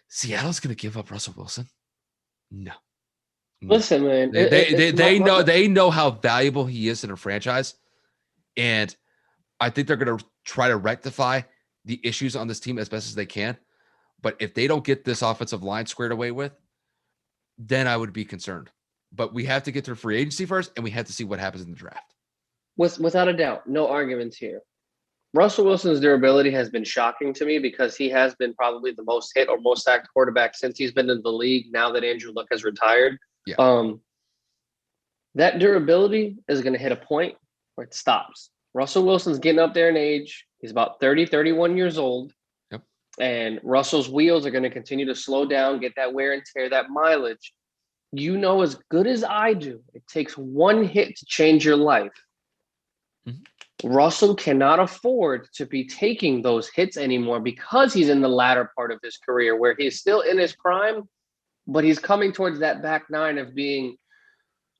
Seattle's going to give up Russell Wilson? No. Listen, man. They know how valuable he is in a franchise, and I think they're going to try to rectify the issues on this team as best as they can. But if they don't get this offensive line squared away with, then I would be concerned. But we have to get through free agency first, and we have to see what happens in the draft. Without a doubt, no arguments here. Russell Wilson's durability has been shocking to me because he has been probably the most hit or most sacked quarterback since he's been in the league, now that Andrew Luck has retired. Yeah. That durability is going to hit a point where it stops. Russell Wilson's getting up there in age. He's about 30, 31 years old. Yep. And Russell's wheels are going to continue to slow down, get that wear and tear, that mileage. You know as good as I do, it takes one hit to change your life. Mm-hmm. Russell cannot afford to be taking those hits anymore because he's in the latter part of his career where he's still in his prime, but he's coming towards that back nine of being,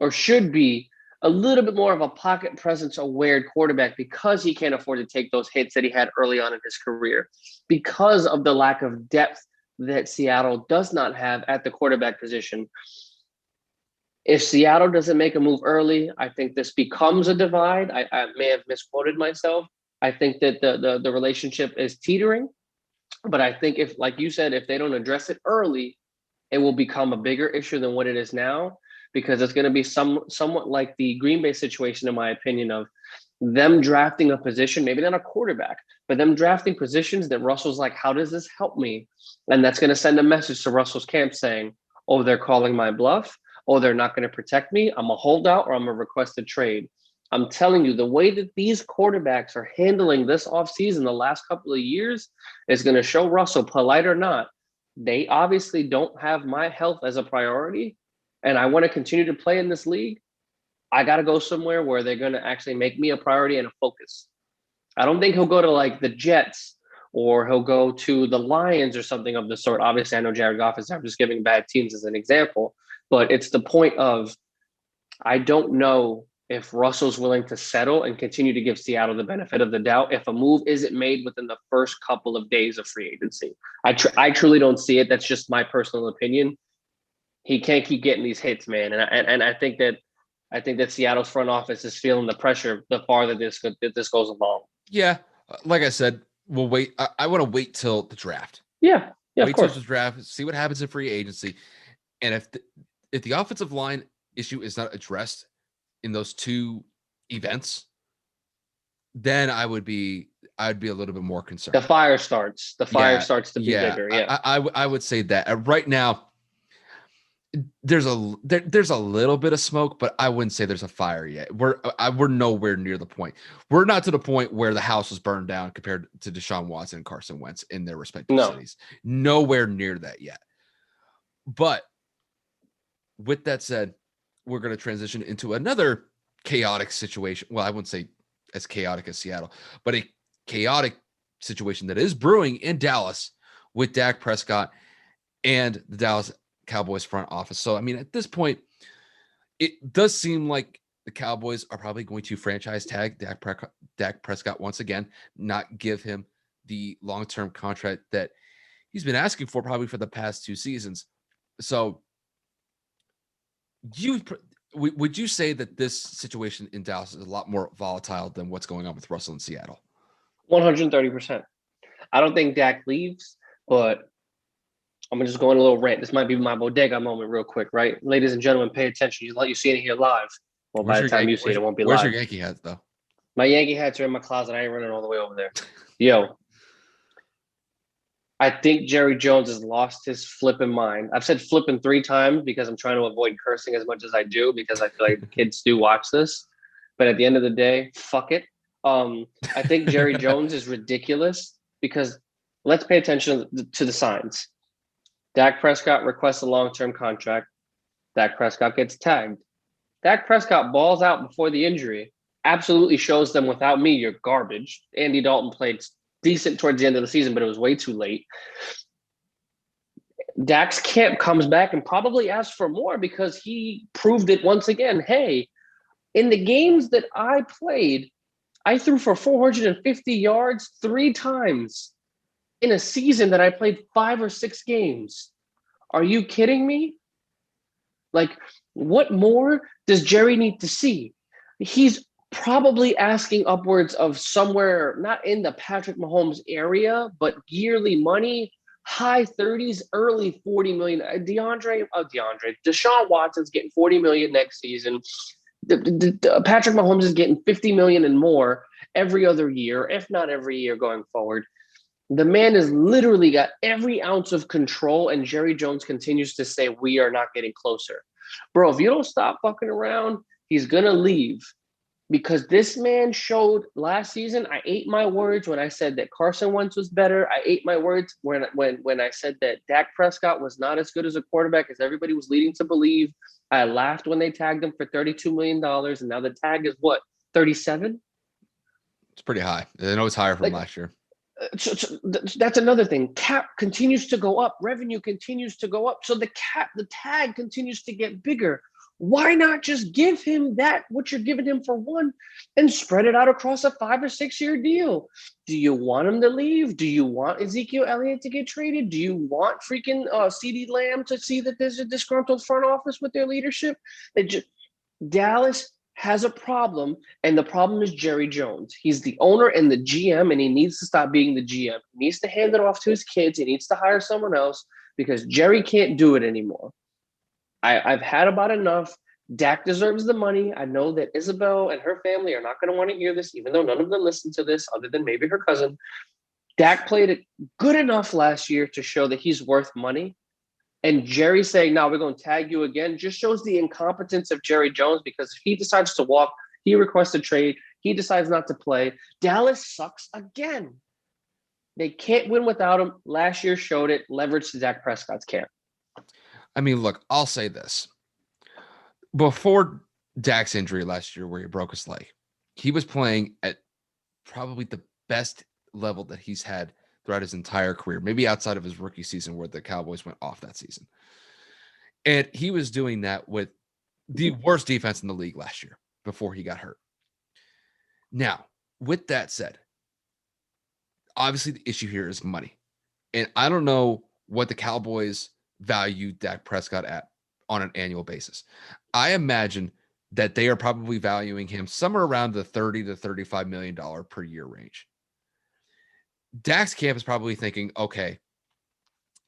or should be, a little bit more of a pocket presence aware quarterback because he can't afford to take those hits that he had early on in his career because of the lack of depth that Seattle does not have at the quarterback position. If Seattle doesn't make a move early, I think this becomes a divide. I may have misquoted myself. I think that the relationship is teetering, but I think if, like you said, if they don't address it early, it will become a bigger issue than what it is now, because it's going to be somewhat like the Green Bay situation, in my opinion, of them drafting a position, maybe not a quarterback, but them drafting positions that Russell's like, how does this help me? And that's going to send a message to Russell's camp saying, oh, they're calling my bluff. Oh, they're not going to protect me. I'm a holdout or I'm a requested trade. I'm telling you, the way that these quarterbacks are handling this offseason the last couple of years is going to show Russell, polite or not, they obviously don't have my health as a priority, and I want to continue to play in this league. I got to go somewhere where they're going to actually make me a priority and a focus. I don't think he'll go to like the Jets or he'll go to the Lions or something of the sort. Obviously, I know Jared Goff is, I'm just giving bad teams as an example, but it's the point of, I don't know if Russell's willing to settle and continue to give Seattle the benefit of the doubt if a move isn't made within the first couple of days of free agency. I truly don't see it. That's just my personal opinion. He can't keep getting these hits, man. And I think that Seattle's front office is feeling the pressure the farther this goes along. Yeah, like I said, we'll wait. I want to wait till the draft. Yeah, wait of course. till the draft, see what happens in free agency, and if the offensive line issue is not addressed in those two events, then I'd be a little bit more concerned. The fire starts. The fire starts to be bigger. Yeah, I would say that right now. There's a little bit of smoke, but I wouldn't say there's a fire yet. We're nowhere near the point. We're not to the point where the house was burned down compared to Deshaun Watson and Carson Wentz in their respective cities. Nowhere near that yet. But with that said, we're going to transition into another chaotic situation. Well, I wouldn't say as chaotic as Seattle, but a chaotic situation that is brewing in Dallas with Dak Prescott and the Dallas Cowboys front office. So, I mean, at this point, it does seem like the Cowboys are probably going to franchise tag Dak Prescott once again, not give him the long-term contract that he's been asking for probably for the past 2 seasons. So, would you say that this situation in Dallas is a lot more volatile than what's going on with Russell in Seattle? 130%. I don't think Dak leaves, but I'm going to just go on a little rant. This might be my bodega moment real quick, right? Ladies and gentlemen, pay attention. You see it here live. Well, by the time you see it, it won't be live. Where's your Yankee hats, though? My Yankee hats are in my closet. I ain't running all the way over there. Yo, I think Jerry Jones has lost his flipping mind. I've said flipping 3 times because I'm trying to avoid cursing as much as I do because I feel like kids do watch this. But at the end of the day, fuck it. I think Jerry Jones is ridiculous because let's pay attention to the signs. Dak Prescott requests a long-term contract. Dak Prescott gets tagged. Dak Prescott balls out before the injury. Absolutely shows them, without me, you're garbage. Andy Dalton played decent towards the end of the season, but it was way too late. Dak's camp comes back and probably asks for more because he proved it once again. Hey, in the games that I played, I threw for 450 yards 3 times in a season that I played 5 or 6 games. Are you kidding me? Like, what more does Jerry need to see? He's probably asking upwards of somewhere, not in the Patrick Mahomes area, but yearly money, high 30s, early 40 million. Deshaun Watson's getting 40 million next season. Patrick Mahomes is getting 50 million and more every other year, if not every year going forward. The man has literally got every ounce of control, and Jerry Jones continues to say, we are not getting closer. Bro, if you don't stop fucking around, he's going to leave. Because this man showed last season, I ate my words when I said that Carson Wentz was better. I ate my words when I said that Dak Prescott was not as good as a quarterback as everybody was leading to believe. I laughed when they tagged him for $32 million, and now the tag is what, 37? It's pretty high. I know it's higher from Like, last year. that's another thing. Cap continues to go up. Revenue continues to go up. So the tag continues to get bigger. Why not just give him that, what you're giving him for one, and spread it out across a 5 or 6 year deal? Do you want him to leave? Do you want Ezekiel Elliott to get traded? Do you want freaking CeeDee Lamb to see that there's a disgruntled front office with their leadership? Dallas has a problem, and the problem is Jerry Jones. He's the owner and the GM, and he needs to stop being the GM. He needs to hand it off to his kids. He needs to hire someone else because Jerry can't do it anymore. I've had about enough. Dak deserves the money. I know that Isabel and her family are not going to want to hear this, even though none of them listen to this, other than maybe her cousin. Dak played it good enough last year to show that he's worth money. And Jerry saying, no, we're going to tag you again, just shows the incompetence of Jerry Jones, because if he decides to walk, he requests a trade, he decides not to play. Dallas sucks again. They can't win without him. Last year showed it, leveraged to Dak Prescott's camp. I mean, look, I'll say this. Before Dak's injury last year where he broke his leg, he was playing at probably the best level that he's had throughout his entire career, maybe outside of his rookie season where the Cowboys went off that season. And he was doing that with the worst defense in the league last year before he got hurt. Now, with that said, obviously the issue here is money. And I don't know what the Cowboys value Dak Prescott at on an annual basis. I imagine that they are probably valuing him somewhere around the $30 to $35 million per year range. Dak's camp is probably thinking, okay,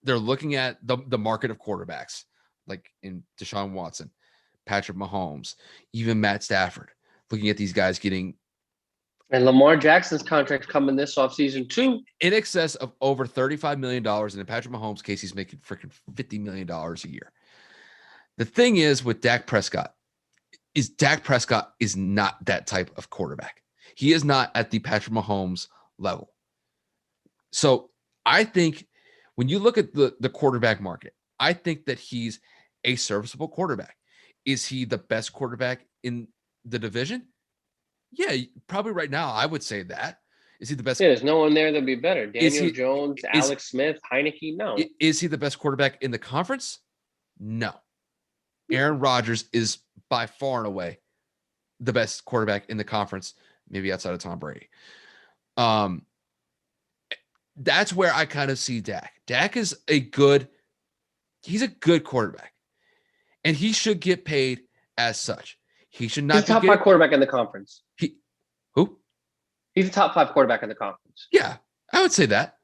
they're looking at the market of quarterbacks, like in Deshaun Watson, Patrick Mahomes, even Matt Stafford, looking at these guys getting. And Lamar Jackson's contract coming this offseason too. In excess of over $35 million. And in Patrick Mahomes' case, he's making freaking $50 million a year. The thing is with Dak Prescott is not that type of quarterback. He is not at the Patrick Mahomes level. So I think when you look at the quarterback market, I think that he's a serviceable quarterback. Is he the best quarterback in the division? Yeah, probably right now I would say that. Is he the best? Yeah, there's no one there that'd be better. Daniel Jones, Alex Smith, Heineke, no. Is he the best quarterback in the conference? No. Aaron Rodgers is by far and away the best quarterback in the conference, maybe outside of Tom Brady. That's where I kind of see Dak. Dak is he's a good quarterback. And he should get paid as such. He should not. He's top 5 quarterback in the conference. Who? He's a top 5 quarterback in the conference. Yeah, I would say that.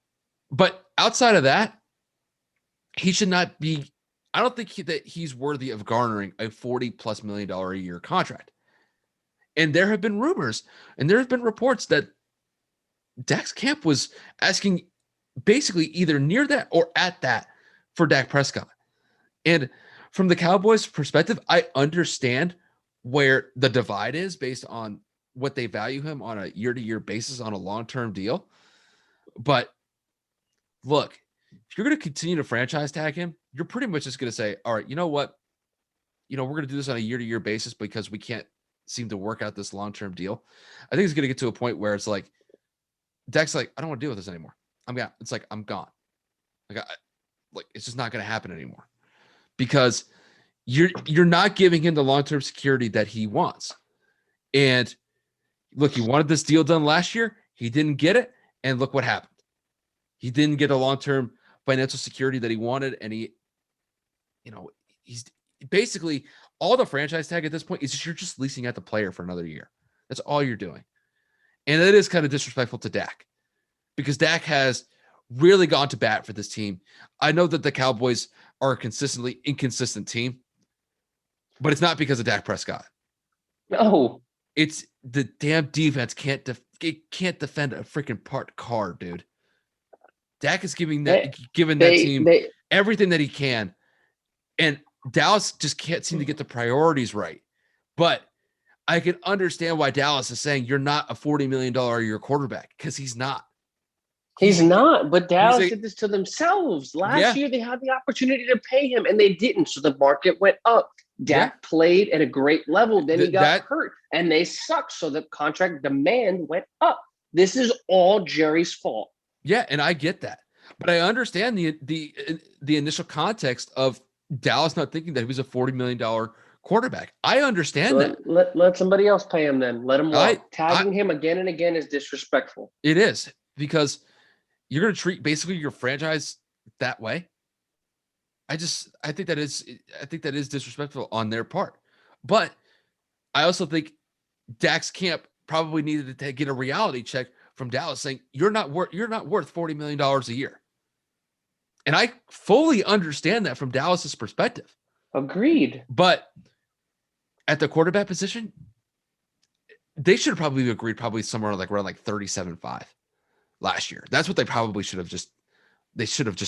But outside of that, he should not be. I don't think that he's worthy of garnering a $40+ million a year contract. And there have been rumors and there have been reports that Dak's camp was asking basically either near that or at that for Dak Prescott. And from the Cowboys' perspective, I understand where the divide is based on what they value him on a year-to-year basis on a long-term deal. But look, if you're going to continue to franchise tag him, you're pretty much just going to say, all right, you know what? We're going to do this on a year-to-year basis because we can't seem to work out this long-term deal. I think it's going to get to a point where it's like, Dak's like, I don't want to deal with this anymore. I'm gone. It's just not going to happen anymore because you're not giving him the long-term security that he wants. And look, he wanted this deal done last year. He didn't get it. And look what happened. He didn't get a long-term financial security that he wanted. And he's basically all the franchise tag at this point is you're just leasing out the player for another year. That's all you're doing. And it is kind of disrespectful to Dak because Dak has really gone to bat for this team. I know that the Cowboys are a consistently inconsistent team, but it's not because of Dak Prescott. No. It's the damn defense can't defend a freaking parked car, dude. Dak is giving that team everything that he can. And Dallas just can't seem to get the priorities right. But I can understand why Dallas is saying you're not a $40 million a year quarterback because he's not. He's not, but Dallas did this to themselves. Last year, they had the opportunity to pay him, and they didn't, so the market went up. Dak played at a great level. Then he got hurt, and they sucked, so the contract demand went up. This is all Jerry's fault. Yeah, and I get that. But I understand the initial context of Dallas not thinking that he was a $40 million quarterback. I understand that. Let somebody else pay him then. Let him walk. Tagging him again and again is disrespectful. It is, because you're going to treat basically your franchise that way. I think that is disrespectful on their part. But I also think Dax Camp probably needed to get a reality check from Dallas saying you're not worth $40 million a year. And I fully understand that from Dallas's perspective. Agreed. But at the quarterback position, they should have probably agreed somewhere around 37.5 last year. That's what they probably should have just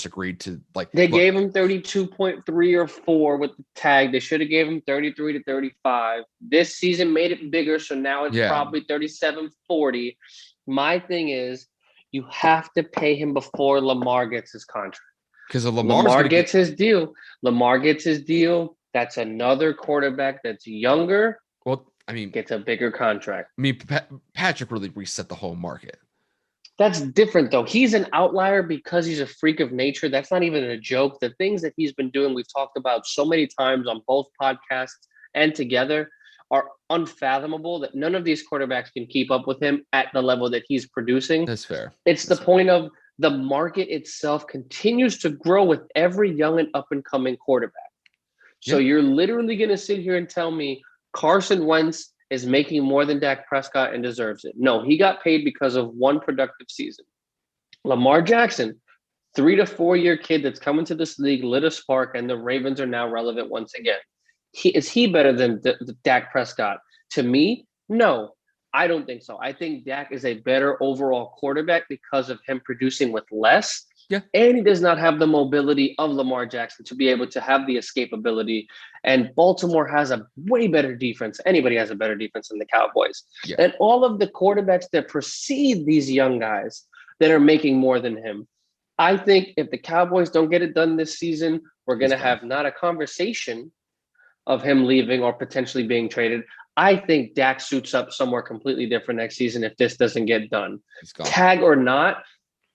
agreed to. They gave him 32.3 or 4 with the tag. They should have gave him 33 to 35. This season made it bigger, so now it's probably 37.40. My thing is, you have to pay him before Lamar gets his contract. Because Lamar gets his deal. Lamar gets his deal. That's another quarterback that's younger. Well, I mean, gets a bigger contract. I mean, Patrick really reset the whole market. That's different, though. He's an outlier because he's a freak of nature. That's not even a joke. The things that he's been doing, we've talked about so many times on both podcasts and together, are unfathomable, that none of these quarterbacks can keep up with him at the level that he's producing. That's fair. It's the point of the market itself continues to grow with every young and up-and-coming quarterback. So you're literally going to sit here and tell me Carson Wentz is making more than Dak Prescott and deserves it. No, he got paid because of one productive season. Lamar Jackson, 3 to 4 year kid that's coming to this league, lit a spark, and the Ravens are now relevant once again. Is he better than Dak Prescott? To me, no, I don't think so. I think Dak is a better overall quarterback because of him producing with less. Yeah. And he does not have the mobility of Lamar Jackson to be able to have the escapability. And Baltimore has a way better defense. Anybody has a better defense than the Cowboys. Yeah. And all of the quarterbacks that precede these young guys that are making more than him. I think if the Cowboys don't get it done this season, we're going to have not a conversation of him leaving or potentially being traded. I think Dak suits up somewhere completely different next season if this doesn't get done. Tag or not,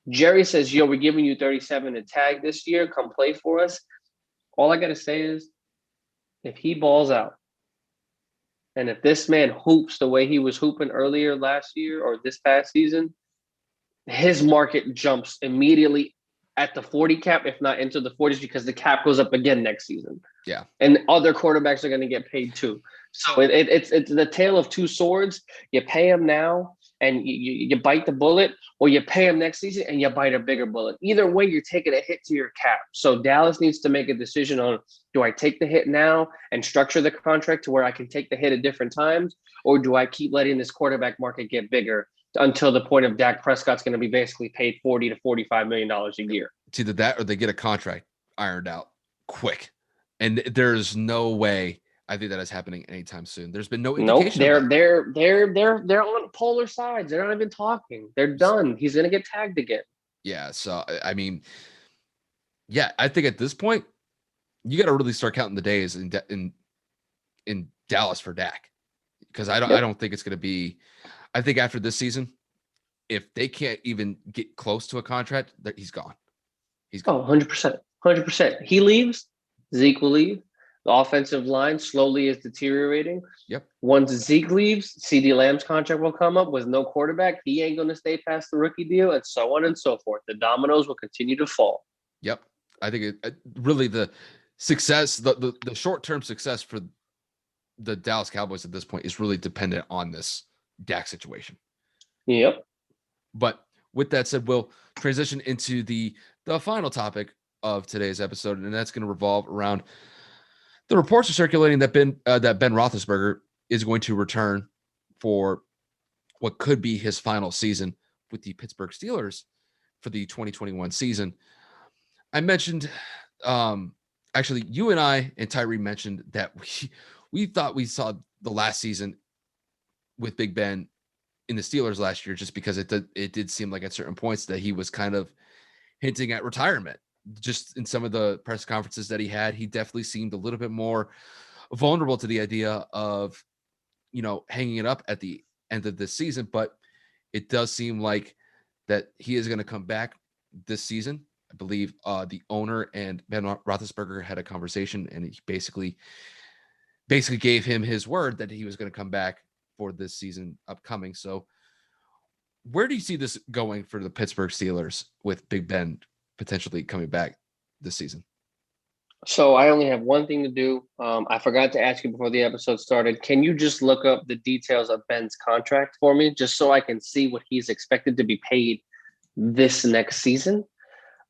Jerry says, we're giving you 37 to tag this year. Come play for us. All I got to say is, if he balls out, and if this man hoops the way he was hooping earlier last year or this past season, his market jumps immediately at the 40 cap, if not into the 40s, because the cap goes up again next season. Yeah. And other quarterbacks are going to get paid too. So it's the tale of two swords. You pay him now and you bite the bullet, or you pay him next season and you bite a bigger bullet. Either way, you're taking a hit to your cap. So Dallas needs to make a decision on, do I take the hit now and structure the contract to where I can take the hit at different times, or do I keep letting this quarterback market get bigger until the point of Dak Prescott's going to be basically paid $40 to $45 million a year? It's either that or they get a contract ironed out quick. And there's no way I think that is happening anytime soon. There's been no indication. Nope, they're on polar sides. They're not even talking. They're done. He's gonna get tagged again. Yeah. So I mean, yeah, I think at this point, you got to really start counting the days in Dallas for Dak, because I don't think it's gonna be. I think after this season, if they can't even get close to a contract, he's gone. He's gone. Oh, 100%. 100%. He leaves, Zeke will leave. The offensive line slowly is deteriorating. Yep. Once Zeke leaves, CD Lamb's contract will come up with no quarterback. He ain't going to stay past the rookie deal, and so on and so forth. The dominoes will continue to fall. Yep. I think really the success, the short-term success for the Dallas Cowboys at this point is really dependent on this Dak situation. Yep. But with that said, we'll transition into the final topic of today's episode, and that's going to revolve around the reports are circulating that Ben Roethlisberger is going to return for what could be his final season with the Pittsburgh Steelers for the 2021 season. I mentioned, actually, you and I and Tyree mentioned that we thought we saw the last season with Big Ben in the Steelers last year, just because it did seem like at certain points that he was kind of hinting at retirement. Just in some of the press conferences that he had, he definitely seemed a little bit more vulnerable to the idea of, hanging it up at the end of this season. But it does seem like that he is going to come back this season. I believe the owner and Ben Roethlisberger had a conversation, and he basically gave him his word that he was going to come back for this season upcoming. So where do you see this going for the Pittsburgh Steelers with Big Ben potentially coming back this season? So I only have one thing to do. I forgot to ask you before the episode started. Can you just look up the details of Ben's contract for me, just so I can see what he's expected to be paid this next season?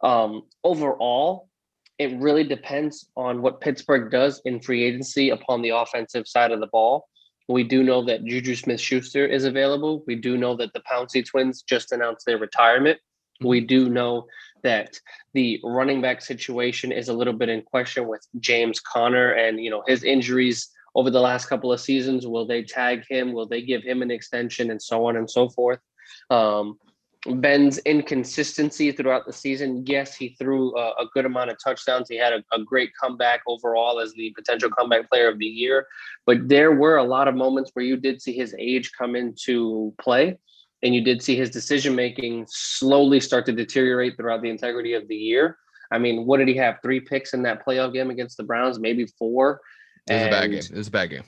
Overall, it really depends on what Pittsburgh does in free agency upon the offensive side of the ball. We do know that Juju Smith-Schuster is available. We do know that the Pouncey twins just announced their retirement. Mm-hmm. We do know that the running back situation is a little bit in question with James Conner and, his injuries over the last couple of seasons. Will they tag him? Will they give him an extension, and so on and so forth? Ben's inconsistency throughout the season. Yes, he threw a good amount of touchdowns. He had a great comeback overall as the potential comeback player of the year. But there were a lot of moments where you did see his age come into play, and you did see his decision-making slowly start to deteriorate throughout the integrity of the year. I mean, what did he have? 3 picks in that playoff game against the Browns, maybe 4. It was a bad game. It was a bad game.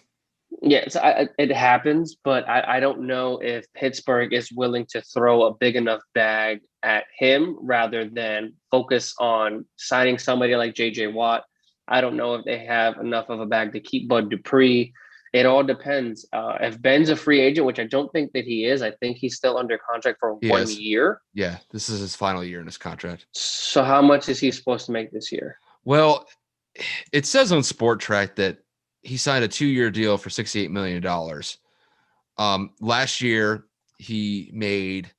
Yes, it happens, but I don't know if Pittsburgh is willing to throw a big enough bag at him rather than focus on signing somebody like J.J. Watt. I don't know if they have enough of a bag to keep Bud Dupree. It all depends. If Ben's a free agent, which I don't think that he is, I think he's still under contract for 1 year. Yeah, this is his final year in his contract. So how much is he supposed to make this year? Well, it says on Sport Track that he signed a 2-year deal for $68 million. Last year, he made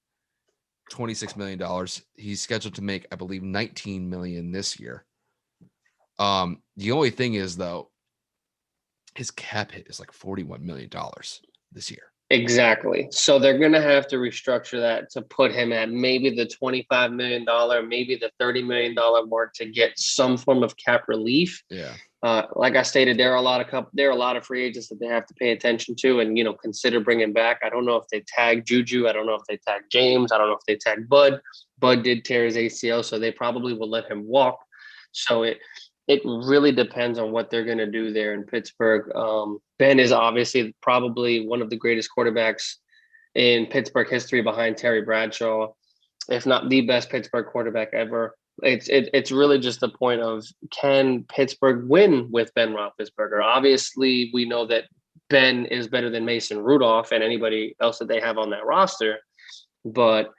$26 million. He's scheduled to make, I believe, $19 million this year. The only thing is, though, his cap hit is like $41 million this year. Exactly. So they're going to have to restructure that to put him at maybe the $25 million, maybe the $30 million mark to get some form of cap relief. Yeah. Like I stated, there are a lot of free agents that they have to pay attention to and, consider bringing back. I don't know if they tag Juju. I don't know if they tag James. I don't know if they tag Bud. Bud did tear his ACL, so they probably will let him walk. So it really depends on what they're going to do there in Pittsburgh. Ben is obviously probably one of the greatest quarterbacks in Pittsburgh history behind Terry Bradshaw, if not the best Pittsburgh quarterback ever. It's really just the point of, can Pittsburgh win with Ben Roethlisberger? Obviously, we know that Ben is better than Mason Rudolph and anybody else that they have on that roster. But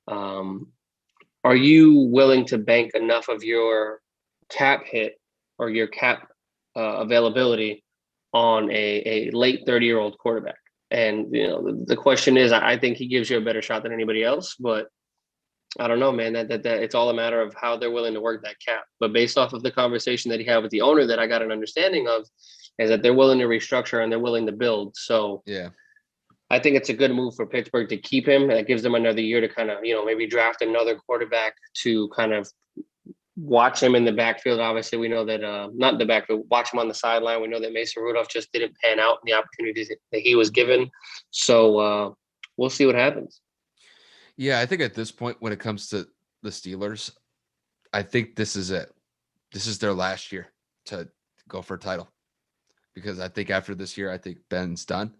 are you willing to bank enough of your cap hit or your cap availability on a late 30-year-old quarterback? And, the question is, I think he gives you a better shot than anybody else, but I don't know, man, that it's all a matter of how they're willing to work that cap. But based off of the conversation that he had with the owner that I got an understanding of, is that they're willing to restructure and they're willing to build. So yeah, I think it's a good move for Pittsburgh to keep him. That gives them another year to kind of, maybe draft another quarterback to kind of watch him in the backfield. Obviously, we know that not the backfield, watch him on the sideline. We know that Mason Rudolph just didn't pan out in the opportunities that he was given. So we'll see what happens. Yeah, I think at this point, when it comes to the Steelers, I think this is it. This is their last year to go for a title. Because I think after this year, I think Ben's done.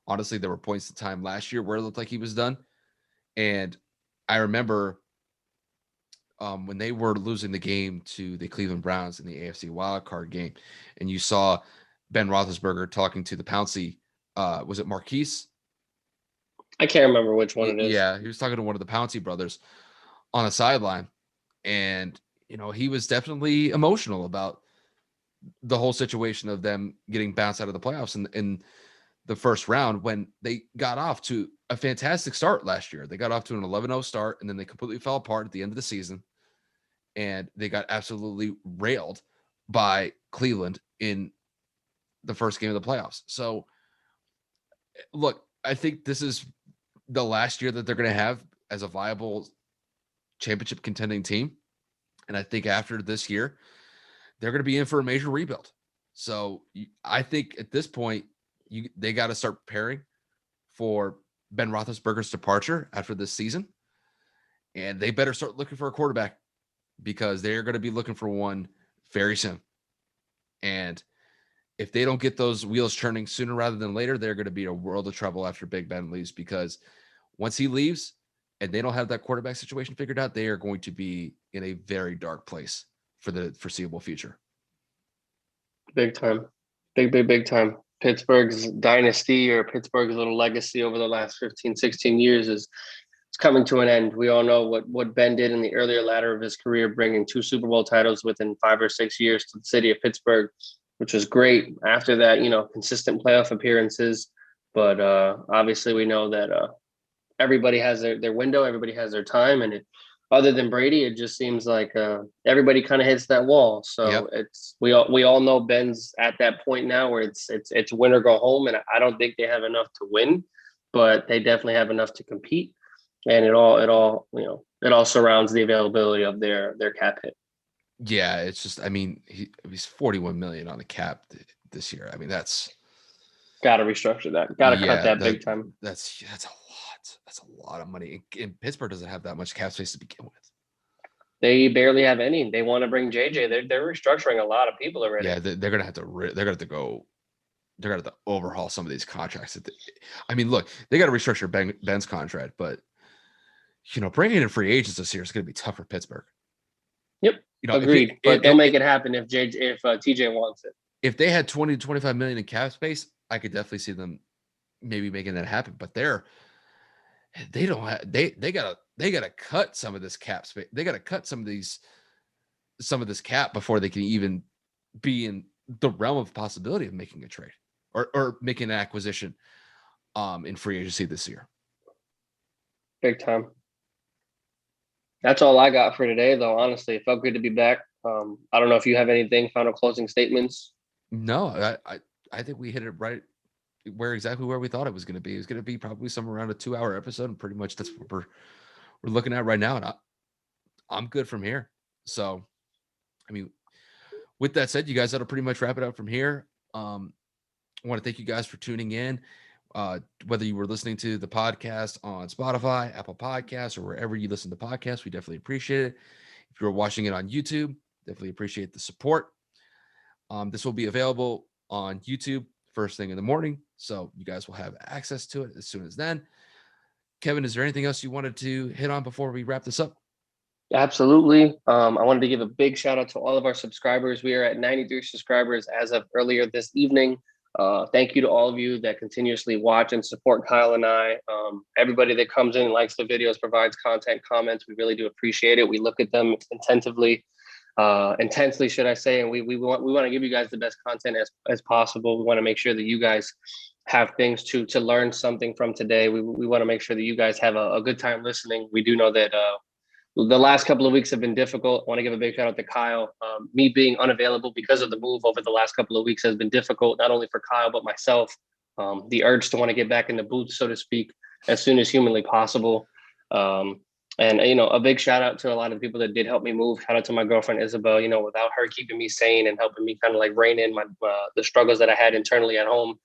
Honestly, there were points in time last year where it looked like he was done. And I remember when they were losing the game to the Cleveland Browns in the AFC wildcard game, and you saw Ben Roethlisberger talking to the Pouncey, was it Marquise? I can't remember which one it is. Yeah, he was talking to one of the Pouncey brothers on a sideline, and he was definitely emotional about the whole situation of them getting bounced out of the playoffs in the first round when they got off to a fantastic start last year. They got off to an 11-0 start, and then they completely fell apart at the end of the season, and they got absolutely railed by Cleveland in the first game of the playoffs. So, look, I think this is the last year that they're going to have as a viable championship contending team. And I think after this year, they're going to be in for a major rebuild. So I think at this point, they got to start preparing for Ben Roethlisberger's departure after this season, and they better start looking for a quarterback because they're going to be looking for one very soon. And if they don't get those wheels turning sooner rather than later, they're going to be a world of trouble after Big Ben leaves, because once he leaves and they don't have that quarterback situation figured out, they are going to be in a very dark place for the foreseeable future. Big time. Big time. Pittsburgh's dynasty, or Pittsburgh's little legacy over the last 15, 16 years is it's coming to an end. We all know what Ben did in the earlier ladder of his career, bringing 2 Super Bowl titles within 5 or 6 years to the city of Pittsburgh, which was great. After that, consistent playoff appearances. But obviously we know that everybody has their window, everybody has their time. And other than Brady, it just seems like everybody kind of hits that wall. So Yep. we all know Ben's at that point now where it's win or go home. And I don't think they have enough to win, but they definitely have enough to compete. And it all surrounds the availability of their cap hit. Yeah, it's just, I mean, he's 41 million on the cap this year. I mean, that's got to restructure that. Got to cut that big time. That's a lot. That's a lot of money. And Pittsburgh doesn't have that much cap space to begin with. They barely have any. They want to bring JJ. They're restructuring a lot of people already. Yeah, they're gonna have to. They're gonna have to go. They're gonna have to overhaul some of these contracts. I mean, look, they got to restructure Ben's contract, but bringing in free agents this year is gonna be tough for Pittsburgh. Yep. Agreed. But they'll make it happen if TJ wants it. If they had 20 to 25 million in cap space, I could definitely see them maybe making that happen. But they gotta cut some of this cap space. They gotta cut some of this cap before they can even be in the realm of possibility of making a trade or making an acquisition in free agency this year. Big time. That's all I got for today, though. Honestly, it felt good to be back. I don't know if you have anything, final closing statements. No, I think we hit it right exactly where we thought it was going to be. It was going to be probably somewhere around a 2-hour episode, and pretty much that's what we're looking at right now. And I'm good from here. So, I mean, with that said, you guys that'll pretty much wrap it up from here. I want to thank you guys for tuning in. Whether you were listening to the podcast on Spotify, Apple Podcasts, or wherever you listen to podcasts, we definitely appreciate it. If you're watching it on YouTube, definitely appreciate the support. This will be available on YouTube first thing in the morning, so you guys will have access to it as soon as then. Kevin, is there anything else you wanted to hit on before we wrap this up? Absolutely. I wanted to give a big shout out to all of our subscribers. We are at 93 subscribers as of earlier this evening. Thank you to all of you that continuously watch and support Kyle and I. Everybody that comes in, likes the videos, provides content, comments. We really do appreciate it. We look at them intensely, should I say, and we want to give you guys the best content as possible. We want to make sure that you guys have things to learn something from today. We want to make sure that you guys have a good time listening. We do know that the last couple of weeks have been difficult. I want to give a big shout out to Kyle. Me being unavailable because of the move over the last couple of weeks has been difficult, not only for Kyle, but myself. The urge to want to get back in the booth, so to speak, as soon as humanly possible. And a big shout out to a lot of the people that did help me move. Shout out to my girlfriend, Isabel. Without her keeping me sane and helping me kind of like rein in the struggles that I had internally at home.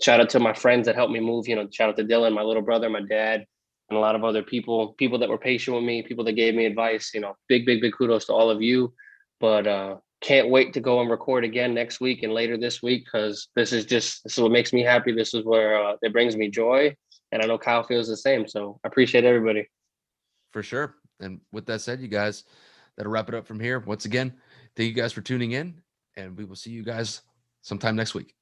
Shout out to my friends that helped me move. Shout out to Dylan, my little brother, my dad, and a lot of other people that were patient with me, people that gave me advice. Big kudos to all of you. But can't wait to go and record again next week and later this week, because this is what makes me happy. This is where it brings me joy, and I know Kyle feels the same. So I appreciate everybody. For sure. And with that said, you guys, that'll wrap it up from here. Once again, thank you guys for tuning in, and we will see you guys sometime next week.